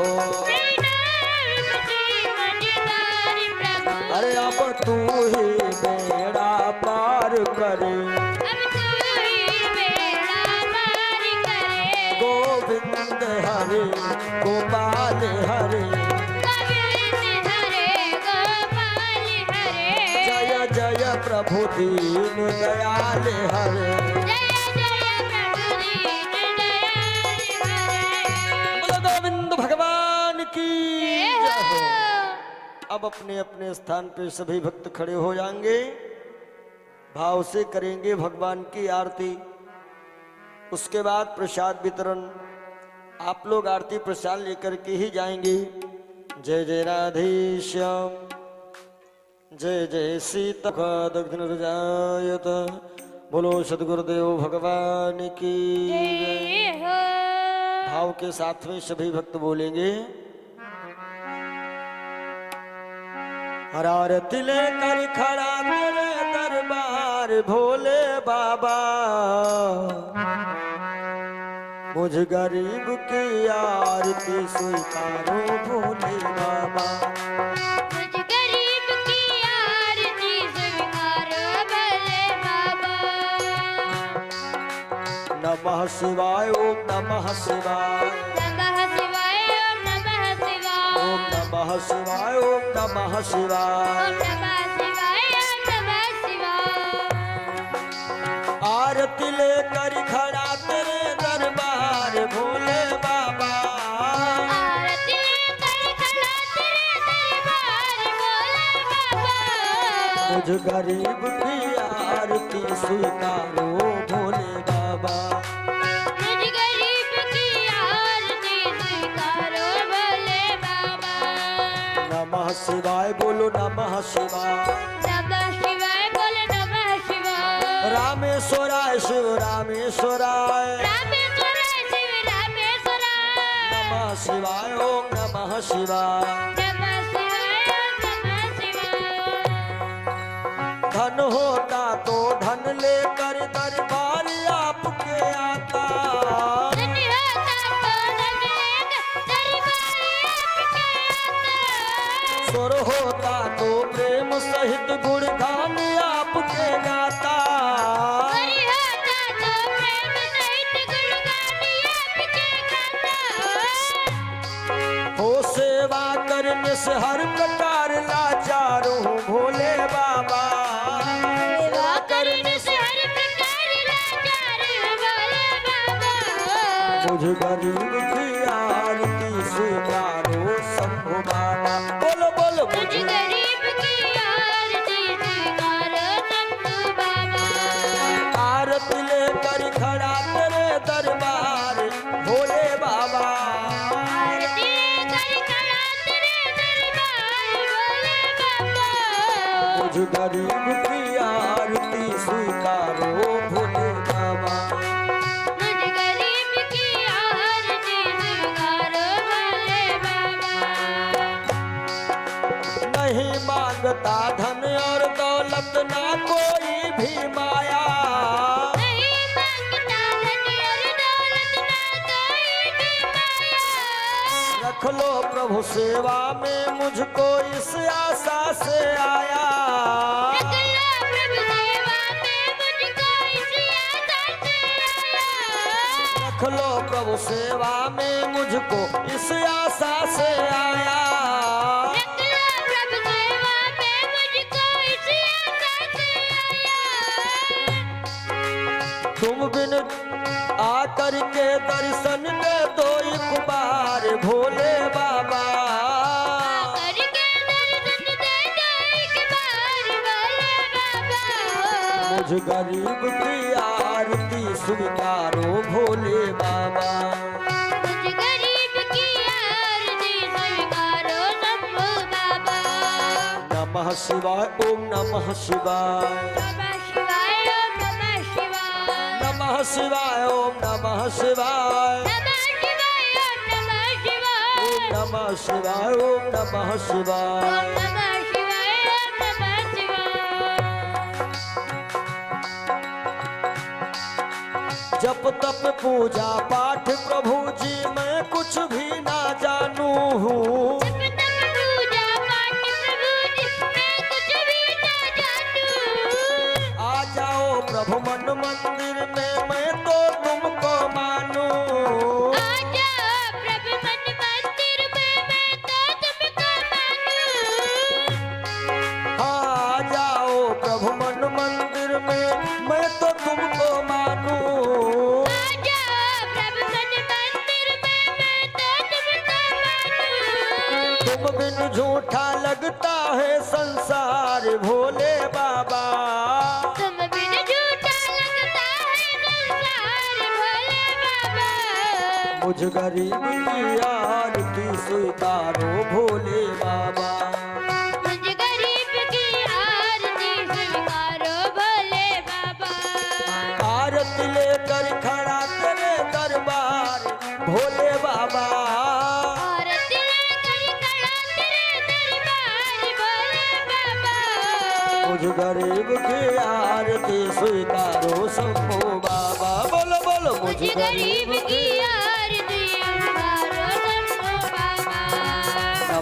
अरे अब तू ही बेड़ा पार करे, गोविंद हरे गोपाल हरे, जय जय प्रभु दीन दयाल हरे। बोलो गोविंद भगवान की जय हो। अब अपने अपने स्थान पे सभी भक्त खड़े हो जाएंगे, भाव से करेंगे भगवान की आरती। उसके बाद प्रसाद वितरण, आप लोग आरती प्रसाद लेकर के ही जाएंगे। जय जय राधे श्याम, जय जय सीता दक्षिण रजायत। बोलो सदगुरुदेव भगवान की जय। भाव के साथ में सभी भक्त बोलेंगे। आरती लेकर खड़ा तेरे दरबार भोले बाबा, मुझ गरीब की आरती स्वीकारो भोले बाबा। मुझ गरीब की आरती स्वीकारो भोले बाबा। नमः शिवाय ओम नमः शिवाय। नमः शिवाय ओम नमः शिवाय। ओम नमः शिवाय ओम नमः शिवाय। ओम नमः शिवाय ओम नमः शिवाय। आरती लेकर खड़ा तेरे दरबार भोले बाबा। आरती लेकर खड़ा तेरे दरबार भोले बाबा। मुझ गरीब की आरती स्वीकारो भोले बाबा। मुझ गरीब की आरती स्वीकारो भोले बाबा। नमः शिवाय बोलो नमः शिवाय। नमः शिवाय बोले नमः शिवाय। रामेश्वराय शिव रामेश्वराय। रामेश्वराय शिव रामेश्वराय। नमः शिवाय ओम नमः शिवाय। नमः शिवाय ओम नमः शिवाय। धन होता तो धन लेकर दरबार आपके आता। धन होता तो धन लेकर दरबार आपके आता। सुर होता तो प्रेम सहित गुणगान आपके गाता। हरि होता तो प्रेम सहित गुणगान आपके गाता। हो सेवा करने से हर प्रकार लाचार हूँ भोले बाबा। सेवा करने से हर प्रकार लाचार हूँ भोले बाबा। मुझ गरीब की आरती स्वीकारो शंभु बाबा। बोलो बोलो मुझ गरीब की आरती स्वीकारो शंभु बाबा। आरती लेकर खड़ा तेरे दरबार भोले बाबा। आरती लेकर खड़ा तेरे दरबार भोले बाबा। मुझ गरीब की आरती स्वीकारो भोले बाबा। मुझ गरीब की आरती स्वीकारो भोले बाबा। नहीं मांगता धन और दौलत ना कोई भी माया। नहीं मांगता धन और दौलत ना कोई भी माया। रख लो प्रभु सेवा में मुझको इस आशा से आया। रख लो प्रभु सेवा में मुझको इस आशा से आया। रख लो प्रभु सेवा में मुझको इस आशा से आया। रख लो प्रभु सेवा में मुझको इस आशा से आया। तुम बिन आकर के दर्शन दे दो एक बार भोले बाबा। करके दर्शन दे दो एक बार भोले बाबा। मुझ गरीब की आरती स्वीकारो भोले बाबा। मुझ गरीब की आरती स्वीकारो शंभु बाबा। नमः शिवाय ओम नमः शिवाय। नमः शिवाय ओम नमः शिवाय। नमः शिवाय ओम नमः शिवाय। नमः शिवाय ओम नमः शिवाय। नमः शिवाय ओम नमः शिवाय। ओम नमः शिवाय ओम नमः शिवाय। जप तप पूजा पाठ प्रभु जी मैं कुछ भी ना जानू हूँ। जप तप पूजा पाठ प्रभु जी मैं कुछ भी ना जानू। आ जाओ प्रभु मन मंदिर में मैं तो तुमको मानू। आ जाओ प्रभु मन मंदिर में मैं तो तुमको मानू। हाँ, आ जाओ प्रभु मन मंदिर में मैं तो तुमको मानू। आ जाओ प्रभु मन मंदिर में मैं तो तुमको मानू। तुम बिन झूठा लगता है संसार भोले बाबा। तुम बिन झूठा लगता है संसार भोले बाबा। मुझ गरीब की आरती स्वीकारो भोले बाबा। मुझ गरीब की आरती स्वीकारो भोले बाबा। आरती लेकर खड़ा तेरे दरबार भोले बाबा। आरती लेकर खड़ा तेरे दरबार भोले बाबा। मुझ गरीब की आरती स्वीकारो शंभो बाबा। बोलो बोलो मुझ गरीब की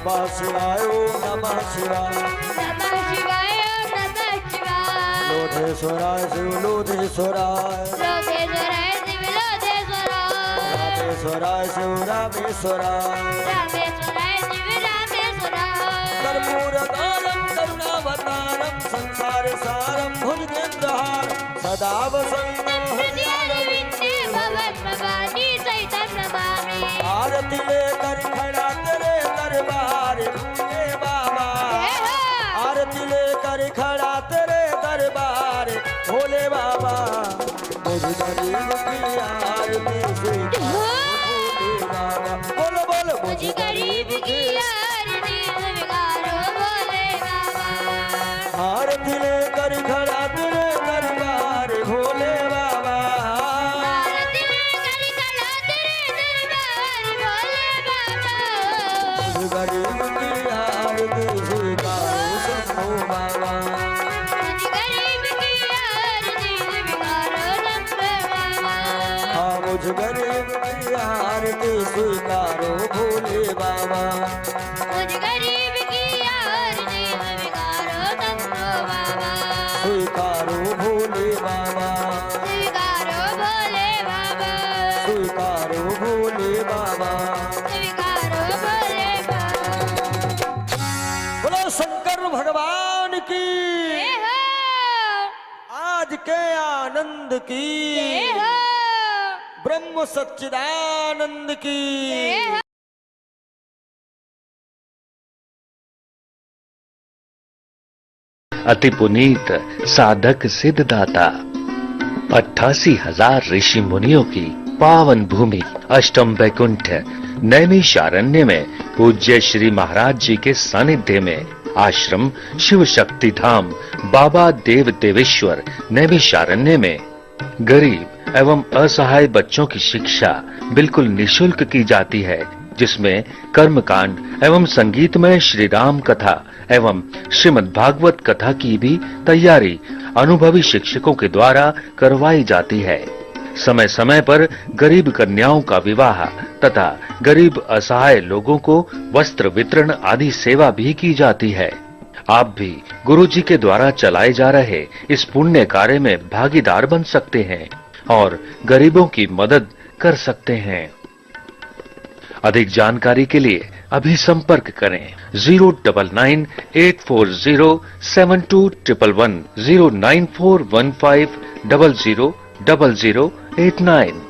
नमः शिवाय ओम नमः शिवाय नमः शिवाय नमः शिवाय लोधेश्वराय शिव लोधेश्वराय लोधेश्वराय शिव लोधेश्वराय रामेश्वराय शिव रामेश्वराय रामेश्वराय शिव रामेश्वराय कर्पूरकालं करुणावतारं संसार सारं भुजगेन्द्रहारं सदा वसन्तं हृदयारविन्दे भवन्भवानी सहितं नमामि आरती लेकर खड़ा तेरे दरबार भोले बाबा आरती लेकर खड़ा तेरे दरबार भोले बाबा मुझ गरीब की आरती स्वीकार भोले बाबा बोलो बोलो मुझ गरीब की आरती स्वीकारो भोले बाबा आरती लेकर खड़ा तेरे दरबार भोले बाबा आरती लेकर खड़ा तेरे दरबार भोले बाबा मुझ गरीब की आरती स्वीकार शंभो बाबा मुझ गरीब की आरती स्वीकारो शंभो बाबा हाँ मुझ गरीब की आरती स्वीकारो भोले बाबा मुझ गरीब की आरती स्वीकारो शंभो बाबा स्वीकारो भोले बाबा स्वीकारो भोले बाबा स्वीकारो भोले बाबा स्वीकारो भोले बाबा बोलो शंकर भगवान की जय हो आज के आनंद की जय हो ब्रह्म सच्चिदानंद की जय हो अति पुनीत साधक सिद्धदाता 88,000 ऋषि मुनियों की पावन भूमि अष्टम वैकुंठ नैमिषारण्य में पूज्य श्री महाराज जी के सानिध्य में आश्रम शिव शक्ति धाम बाबा देव देवेश्वर नैमिषारण्य में गरीब एवं असहाय बच्चों की शिक्षा बिल्कुल निशुल्क की जाती है, जिसमें कर्मकांड एवं संगीतमय श्री राम कथा एवं श्रीमद् भागवत कथा की भी तैयारी अनुभवी शिक्षकों के द्वारा करवाई जाती है। समय समय पर गरीब कन्याओं का विवाह तथा गरीब असहाय लोगों को वस्त्र वितरण आदि सेवा भी की जाती है। आप भी गुरु जी के द्वारा चलाए जा रहे इस पुण्य कार्य में भागीदार बन सकते हैं और गरीबों की मदद कर सकते हैं। अधिक जानकारी के लिए अभी संपर्क करें 09984072111 09415000089।